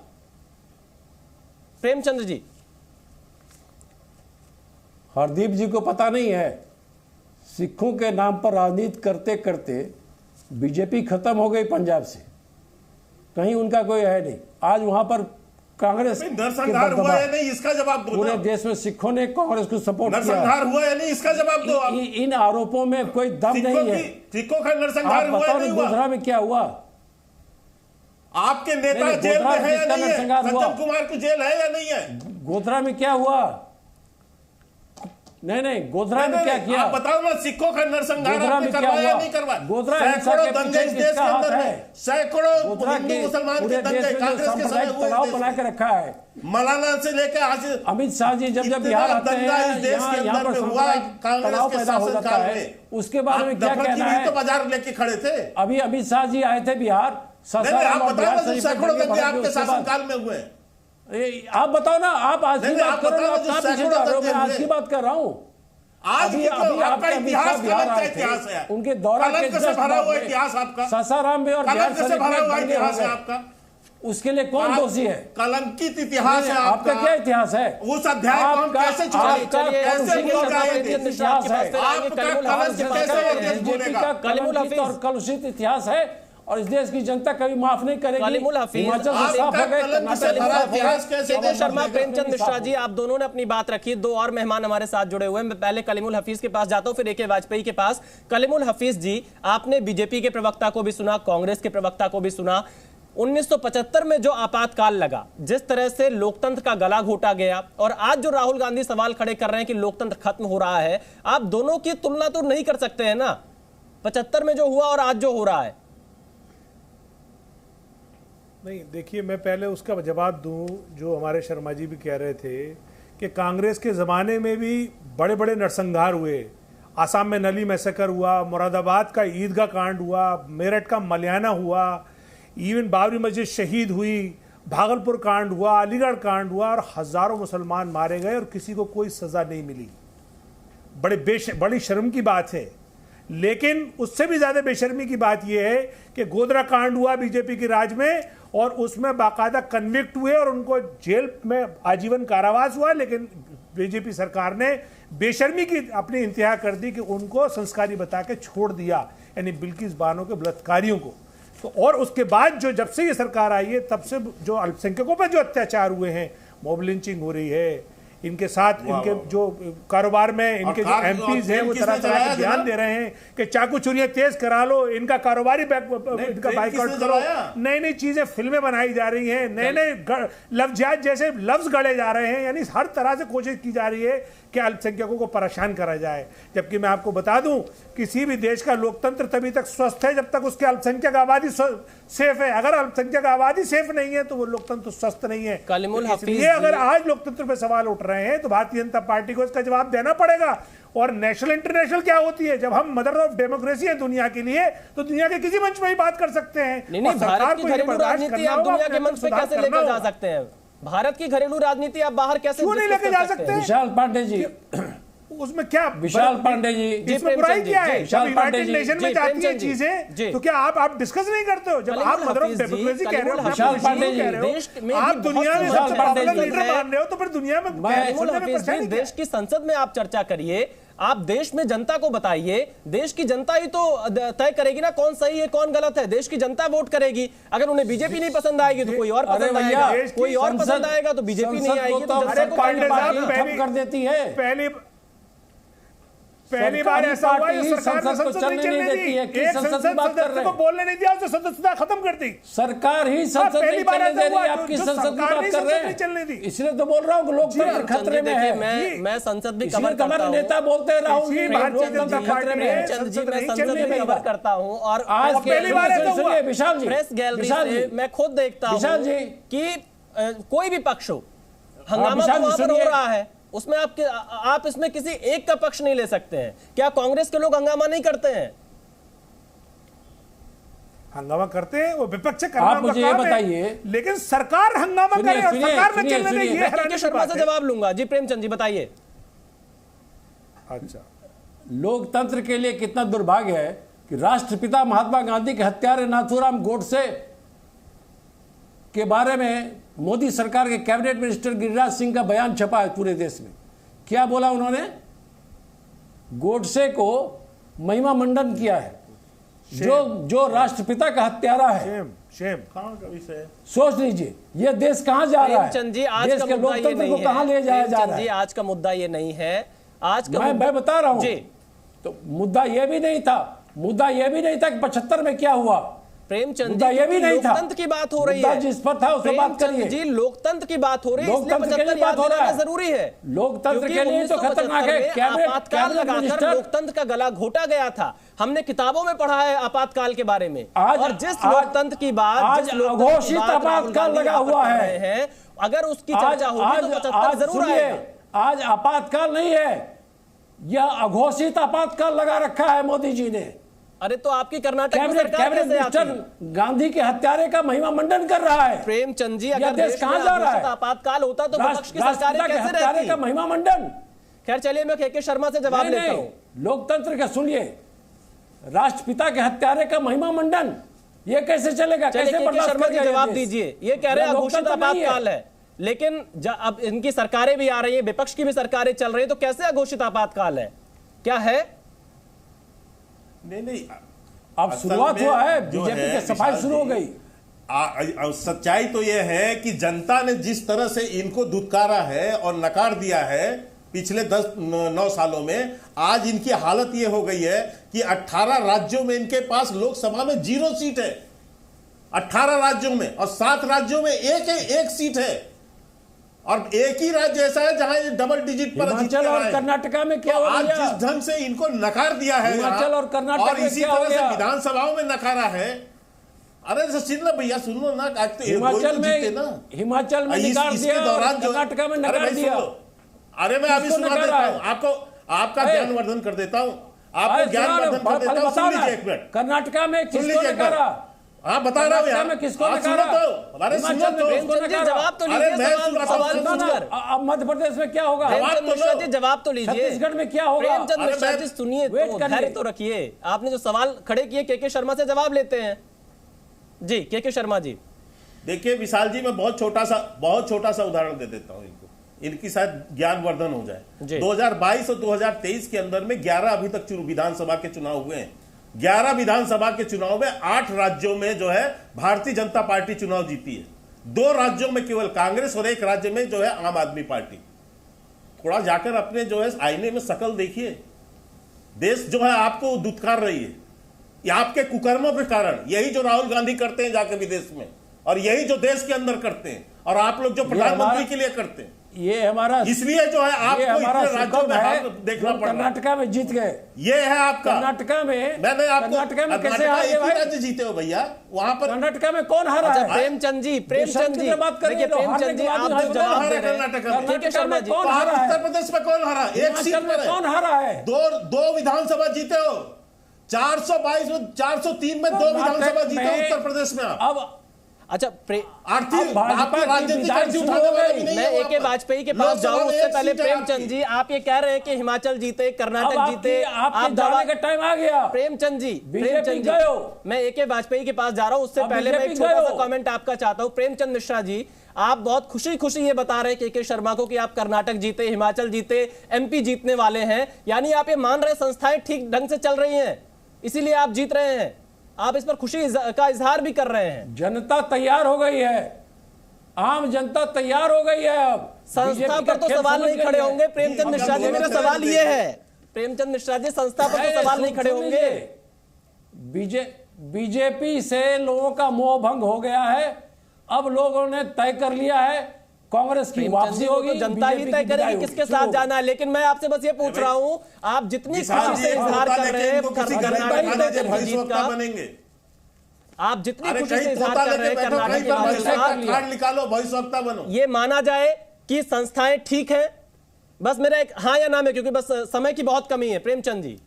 प्रेमचंद जी, हरदीप जी को पता नहीं है सिखों के नाम पर राजनीति करते करते बीजेपी खत्म हो गई पंजाब से, कहीं उनका कोई है नहीं। आज वहां पर कांग्रेस नरसंहार हुआ है नहीं, इसका जवाब दो। पूरे देश में सिखों ने कांग्रेस को सपोर्ट किया। नरसंहार हुआ है नहीं, इसका जवाब दो। इन आरोपों में कोई दम नहीं है। सिखों का नरसंहार हुआ है नहीं हुआ? गोधरा में क्या हुआ? आपके नेता जेल में है या नहीं है? सज्जन कुमार की जेल है या नहीं है? गोधरा में क्या हुआ? नहीं, गोधरा में क्या किया? आप बताओ ना, सिखों का नरसंहार आपने करवाया या नहीं करवाया? गोधरा सैकड़ों दंगे इस देश के अंदर है, सैकड़ों हिंदू मुसलमान के दंगे कांग्रेस के समय हुए तनाव बना के रखा है। मौलाना से लेकर आज अमित शाह जी जब बिहार आते हैं यहाँ पर तनाव पैदा हो जाता है, उसके बारे में क्या कहना है? तो बाजार लेके खड़े थे। अभी अमित शाह जी आए थे बिहार, आप बताओ सैकड़ों दंगे आपके शासनकाल में हुए। आप बताओ ना, आप आज की बात करो ना, मैं आज की बात कर रहा हूँ। आज आपका इतिहास कलंक का इतिहास है, उनके दौरा कलंक से भरा हुआ इतिहास आपका, सासाराम में और कलंक से भरा हुआ इतिहास है आपका। उसके लिए कौन दोषी है? कलंकित इतिहास है आपका। क्या इतिहास है? उस अध्याय को हम कैसे छुपाएं? कैसे भूल जाएंगे? इतिहास है आपका कलंक कैसे भूलेगा? कलंकित और कलुषित इतिहास है और इस देश की जनता कभी माफ नहीं करेगी। कलीमुल हफीज, शर्मा, प्रेमचंद मिश्रा जी, आप दोनों ने अपनी बात रखी। दो और मेहमान हमारे साथ जुड़े हुए हैं। मैं पहले कलीमुल हफीज के पास जाता हूं, फिर AK वाजपेयी के पास। कलीमुल हफीज जी, आपने बीजेपी के प्रवक्ता को भी सुना, कांग्रेस के प्रवक्ता को भी सुना। 1975 में जो आपातकाल लगा, जिस तरह से लोकतंत्र का गला घोटा गया, और आज जो राहुल गांधी सवाल खड़े कर रहे हैं कि लोकतंत्र खत्म हो रहा है, आप दोनों की तुलना तो नहीं कर सकते हैं ना। 75 में जो हुआ और आज जो हो रहा है। नहीं, देखिए, मैं पहले उसका जवाब दूं जो हमारे शर्मा जी भी कह रहे थे कि कांग्रेस के ज़माने में भी बड़े बड़े नरसंहार हुए। आसाम में नली मैसेकर हुआ, मुरादाबाद का ईदगाह कांड हुआ, मेरठ का मलियाना हुआ, इवन बाबरी मस्जिद शहीद हुई, भागलपुर कांड हुआ, अलीगढ़ कांड हुआ, और हज़ारों मुसलमान मारे गए और किसी को कोई सज़ा नहीं मिली। बड़ी शर्म की बात है। लेकिन उससे भी ज़्यादा बेशर्मी की बात यह है कि गोधरा कांड हुआ बीजेपी के राज में, और उसमें बाकायदा कन्विक्ट हुए और उनको जेल में आजीवन कारावास हुआ, लेकिन बीजेपी सरकार ने बेशर्मी की अपनी इंतहा कर दी कि उनको संस्कारी बता के छोड़ दिया, यानी बिल्किस बानो के बलात्कारियों को। तो और उसके बाद जो जब से ये सरकार आई है तब से जो अल्पसंख्यकों पर जो अत्याचार हुए हैं, मॉब लिंचिंग हो रही है, इनके साथ इनके जो कारोबार में इनके जो एमपीज हैं वो तरह तरह के बयान दे रहे हैं कि चाकू चुरियां तेज करा लो, इनका कारोबारी इनका बाइकआउट करो, नई नई चीजें फिल्में बनाई जा रही हैं, नए नए लफ्जात जैसे लफ्ज गढ़े जा रहे हैं, यानी हर तरह से कोशिश की जा रही है कि अल्पसंख्यकों को परेशान करा जाए। जबकि मैं आपको बता दूं, किसी भी देश का लोकतंत्र तभी तक स्वस्थ है जब तक उसके अल्पसंख्यक आबादी सेफ है। अगर अल्पसंख्यक आबादी सेफ नहीं है तो वो लोकतंत्र स्वस्थ नहीं है। इसलिए अगर आज लोकतंत्र पे सवाल उठ रहे हैं तो भारतीय जनता पार्टी को इसका जवाब देना पड़ेगा। और नेशनल इंटरनेशनल क्या होती है? जब हम मदर ऑफ डेमोक्रेसी है दुनिया के लिए, तो दुनिया के किसी मंच में ही बात कर सकते हैं। नहीं, भारत की घरेलू राजनीति आप दुनिया के मंच पे कैसे लेकर जा सकते हैं? भारत की घरेलू राजनीति आप बाहर कैसे नहीं लेके जा सकते? विशाल पांडे जी, उसमें क्या विशाल पांडे जी, इसमें बुराई क्या है? विशाल पांडे जी, नेशन में जाती है चीजें, तो क्या आप डिस्कस नहीं करते हो? जब आप मदर ऑफ डेमोक्रेसी कह रहे हो, विशाल पांडे जी, आप दुनिया में सबसे पॉपुलर लीडर मान रहे हो, तो फिर दुनिया में देश की संसद में आप चर्चा करिए, आप देश में जनता को बताइए। देश की जनता ही तो तय करेगी ना कौन सही है कौन गलत है। देश की जनता वोट करेगी। अगर उन्हें बीजेपी नहीं पसंद आएगी तो कोई और पसंद आएगा, कोई और पसंद आएगा तो बीजेपी नहीं आएगी, तो जनता को कर देती है। पहली बार ऐसा हुआ है सरकार ने संसद नहीं चलने दी, एक संसद सदस्य को बोलने नहीं दिया, उसने सदस्यता खत्म कर दी। सरकार ही संसद नहीं चलने दे रही, आपकी संसद की बात कर रहे हैं, इसलिए तो बोल रहा हूँ कि लोकतंत्र खतरे में है। मैं संसद भी कवर करता हूँ, नेता बोलते हैं राहुल जी लोकतंत्र खतरे में है, संसद भी कवर करता हूँ। और आज पहली बार ऐसा हुआ विशाल जी, प्रेस गैलरी से मैं खुद देखता हूँ कि कोई भी पक्ष हो, हंगामा तो वहां पर हो रहा है, उसमें आप इसमें किसी एक का पक्ष नहीं ले सकते हैं। क्या कांग्रेस के लोग हंगामा नहीं करते हैं? हंगामा करते हैं, वो विपक्ष करना आप मुझे ये बताइए, लेकिन सरकार हंगामा करे और सरकार में चलने दे, ये के शर्मा से जवाब लूंगा। जी प्रेमचंद जी बताइए। अच्छा, लोकतंत्र के लिए कितना दुर्भाग्य है कि राष्ट्रपिता महात्मा गांधी के हत्यारे नाथूराम गोडसे के बारे में मोदी सरकार के कैबिनेट मिनिस्टर गिरिराज सिंह का बयान छपा है पूरे देश में। क्या बोला उन्होंने? गोडसे को महिमा मंडन किया है, जो राष्ट्रपिता का हत्यारा है। शेम। सोच लीजिए ये देश कहां जा रहा है, जी आज देश के लोकतंत्र को कहां ले जाया जा रहा है। आज का मुद्दा ये नहीं है, आज का मैं बता रहा हूं जी। तो मुद्दा ये भी नहीं था, मुद्दा ये भी नहीं था कि 75 में क्या हुआ। प्रेमचंद ये भी नहीं था, लोकतंत्र की बात हो रही है, जिस पर था उस पर बात करिए जी। लोकतंत्र की बात हो रही है, लोकतंत्र के लिए बात हो रहा है, जरूरी है। लोकतंत्र के लिए तो खतरनाक है। आपातकाल लगाकर लोकतंत्र का गला घोटा गया था। हमने किताबों में पढ़ा है आपातकाल के बारे में। और जिस लोकतंत्र की बात, आज अघोषित आपातकाल लगा हुआ है, अगर उसकी चर्चा होगी तो 75 जरूर आएगा। आज आपातकाल नहीं है, यह अघोषित आपातकाल लगा रखा है मोदी जी ने। अरे तो आपकी कर्नाटक में सरकार कैसे आती है? गांधी के हत्यारे का महिमा मंडन कर रहा है। प्रेमचंद जी, अगर देश कहां जा रहा है? आपातकाल होता तो विपक्ष की सरकारें कैसे रहती? का महिमा मंडन। खैर चलिए, मैं के शर्मा से जवाब लेता हूं। लोकतंत्र का सुनिए, राष्ट्रपिता के हत्यारे का महिमा मंडन ये कैसे चलेगा? कैसे शर्मा जी जवाब दीजिए। ये कह रहे हैं अघोषित आपातकाल है, लेकिन अब इनकी सरकारें भी आ रही है, विपक्ष की भी सरकारें चल रही है, तो कैसे अघोषित आपातकाल है? क्या है? नहीं, अब शुरुआत हुआ है, बीजेपी की सफाई शुरू हो गई। सच्चाई तो यह है कि जनता ने जिस तरह से इनको दुत्कारा है और नकार दिया है पिछले 10-9 सालों में, आज इनकी हालत यह हो गई है कि 18 राज्यों में इनके पास लोकसभा में 0 सीट है। 18 राज्यों में, और 7 राज्यों में एक सीट है, और एक ही राज्य ऐसा है जहां ये डबल डिजिट पर हिमाचल और कर्नाटका में क्या हो आज जिस ढंग से इनको नकार दिया है हिमाचल और कर्नाटक और इसी तरह से विधानसभाओं में नकारा है। अरे सुन लो भैया, सुन लो ना, हिमाचल में नकार दिया, कर्नाटका में नकार दिया। अरे मैं अभी सुना देता हूं आपको, आपका ज्ञानवर्धन कर देता हूं, आपको ज्ञानवर्धन कर देता हूं। सुन लीजिए एक मिनट। कर्नाटका में किसको नकारा? हाँ बता रहा हूँ यार, किसको सुनो तो, अरे सुनो तो, जवाब तो लीजिए। अब मध्य प्रदेश में क्या होगा? जवाब तो लीजिए। छत्तीसगढ़ में क्या होगा? प्रेमचंद मिश्रा जी सुनिए, धैर्य तो रखिए। आपने जो सवाल खड़े किए के शर्मा से जवाब लेते हैं। जी के शर्मा जी। देखिए विशाल जी, मैं बहुत छोटा सा उदाहरण दे देता हूँ इनको। इनकी शायद ज्ञानवर्धन हो जाए। जी। 2022 और 2023 के अंदर में 11 अभी तक विधानसभा के चुनाव हुए हैं। 11 विधानसभा के चुनाव में 8 राज्यों में जो है भारतीय जनता पार्टी चुनाव जीती है। 2 राज्यों में केवल कांग्रेस और 1 राज्य में जो है आम आदमी पार्टी। थोड़ा जाकर अपने जो है आईने में शकल देखिए। देश जो है आपको दुत्कार रही है, ये आपके कुकर्मों के कारण। यही जो राहुल गांधी करते हैं जाकर विदेश में, और यही जो देश के अंदर करते हैं, और आप लोग जो प्रधानमंत्री के लिए करते हैं, ये हमारा, इसलिए जो है आपको इतने राज्यों में हाथ देखना पड़ रहा है। कर्नाटका में जीत गए, ये है आपका कर्नाटका में। मैंने आपको कर्नाटका में कैसे हार गए भाई? राज्य जीते हो भैया, वहां पर कर्नाटका में कौन हारा है? प्रेमचंद जी, प्रेमचंद जी, बात करिए। देखिए प्रेमचंद जी, आप जो जवाब दे रहे हैं, कर्नाटक शर्मा जी, कौन हारा है? उत्तर प्रदेश में कौन हारा? एक सीट पर कौन हारा है? दो विधानसभा जीते हो। 422 में 403 में 2 विधानसभा जीते हो उत्तर प्रदेश में आप। अब अच्छा, आर्थिक आपकी राजनीतिक अर्जी उठाने वाला भी नहीं मैं है ए.के. वाजपेयी के पास जाऊं उससे पहले प्रेमचंद जी, आप ये कह रहे हैं कि हिमाचल जीते, कर्नाटक जीते, आप जाने का टाइम आ गया। प्रेमचंद जी, प्रेमचंद जी, मैं ए.के. वाजपेयी के पास जा रहा हूं, उससे पहले मैं एक छोटा सा कमेंट आपका चाहता हूं। प्रेमचंद मिश्रा जी, आप बहुत खुशी खुशी ये बता रहे हैं के शर्मा को कि आप कर्नाटक जीते, हिमाचल जीते, एमपी जीतने वाले हैं, यानी आप ये मान रहे संस्थाएं ठीक ढंग से चल रही हैं, इसीलिए आप जीत रहे हैं। आप इस पर खुशी का इजहार भी कर रहे हैं। जनता तैयार हो गई है, आम जनता तैयार हो गई है। अब संस्था पर तो सवाल नहीं खड़े होंगे प्रेमचंद मिश्रा जी। मेरा सवाल ये है प्रेमचंद मिश्रा जी, संस्था पर तो सवाल नहीं खड़े होंगे। बीजेपी से लोगों का मोह भंग हो गया है। अब लोगों ने तय कर लिया है कांग्रेस की वापसी होगी, तो जनता ही तय करेगी किसके साथ जाना है। लेकिन मैं आपसे बस ये पूछ रहा हूं, आप जितनी खुशी से इजहार कर रहे हैं बनेंगे, आप जितनी खुशी से इजहार कर रहे हैं कर्नाटक निकालो, भविष्यवक्ता बनो, ये माना जाए कि संस्थाएं ठीक हैं। बस मेरा एक हाँ या ना में, क्योंकि बस समय की बहुत कमी है। प्रेमचंद जी,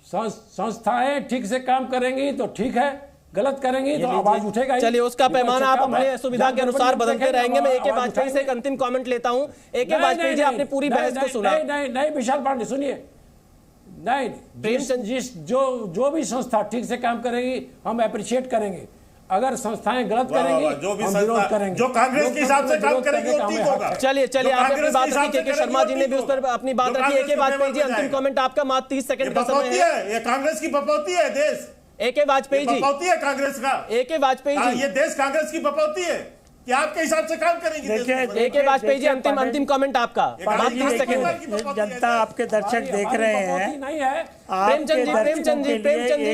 संस्थाएं ठीक से काम करेंगी तो ठीक है, गलत करेंगी तो आवाज उठेगा। चलिए, उसका पैमाना आप अपने सुविधा के अनुसार बदलते रहेंगे। मैं ए.के. वाजपेयी से एक अंतिम कमेंट लेता हूं। ए.के. वाजपेयी जी, आपने पूरी बहस को सुना। नहीं विशाल पांडे, सुनिए, नहीं, जो भी संस्था ठीक से काम करेगी हम अप्रिशिएट करेंगे। अगर संस्थाएं गलत करेंगी जो भी हम विरोध करेंगे। जो कांग्रेस के हिसाब से काम करेगी वो ठीक होगा। चलिए आपने अपनी बात रखी, के शर्मा जी ने भी उस पर अपनी बात रखी। ए.के. वाजपेयी जी, अंतिम कमेंट आपका, मात्र 30 सेकंड का समय है। ये कांग्रेस की बपौती है देश। ए.के. वाजपेयी जी, बपौती है कांग्रेस का। ए.के. वाजपेयी जी, ये देश कांग्रेस की बपौती है कि आपके हिसाब से काम करेंगे। ए.के. वाजपेयी जी, अंतिम कमेंट आपका, मात्र 30 सेकंड। जनता आपके दर्शक देख रहे हैं। नहीं है प्रेमचंद जी,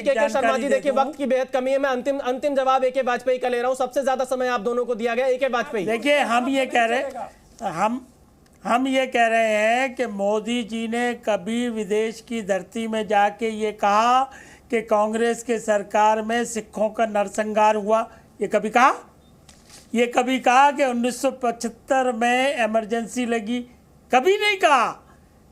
के शर्मा जी, देखिए वक्त की बेहद कमी है। मैं अंतिम जवाब ए.के. वाजपेयी का ले रहा हूं। सबसे ज्यादा समय आप दोनों को दिया गया। ए.के. वाजपेयी, देखिए, हम ये कह रहे हैं कि मोदी जी ने कभी विदेश की धरती में जाके ये कहा कि कांग्रेस के सरकार में सिखों का नरसंहार हुआ? ये कभी कहा? ये कभी कहा कि 1975 में इमरजेंसी लगी? कभी नहीं कहा।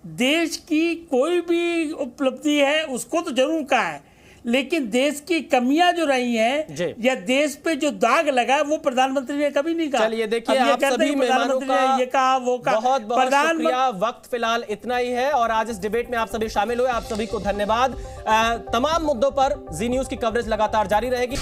देश की कोई भी उपलब्धि है उसको तो जरूर कहा है, लेकिन देश की कमियां जो रही हैं या देश पे जो दाग लगा है वो प्रधानमंत्री ने कभी नहीं कहा। चलिए, देखिए, आप सभी मेहमानों का ये कहा वो कहा। बहुत बहुत शुक्रिया। वक्त फिलहाल इतना ही है और आज इस डिबेट में आप सभी शामिल हुए, आप सभी को धन्यवाद। तमाम मुद्दों पर जी न्यूज की कवरेज लगातार जारी रहेगी।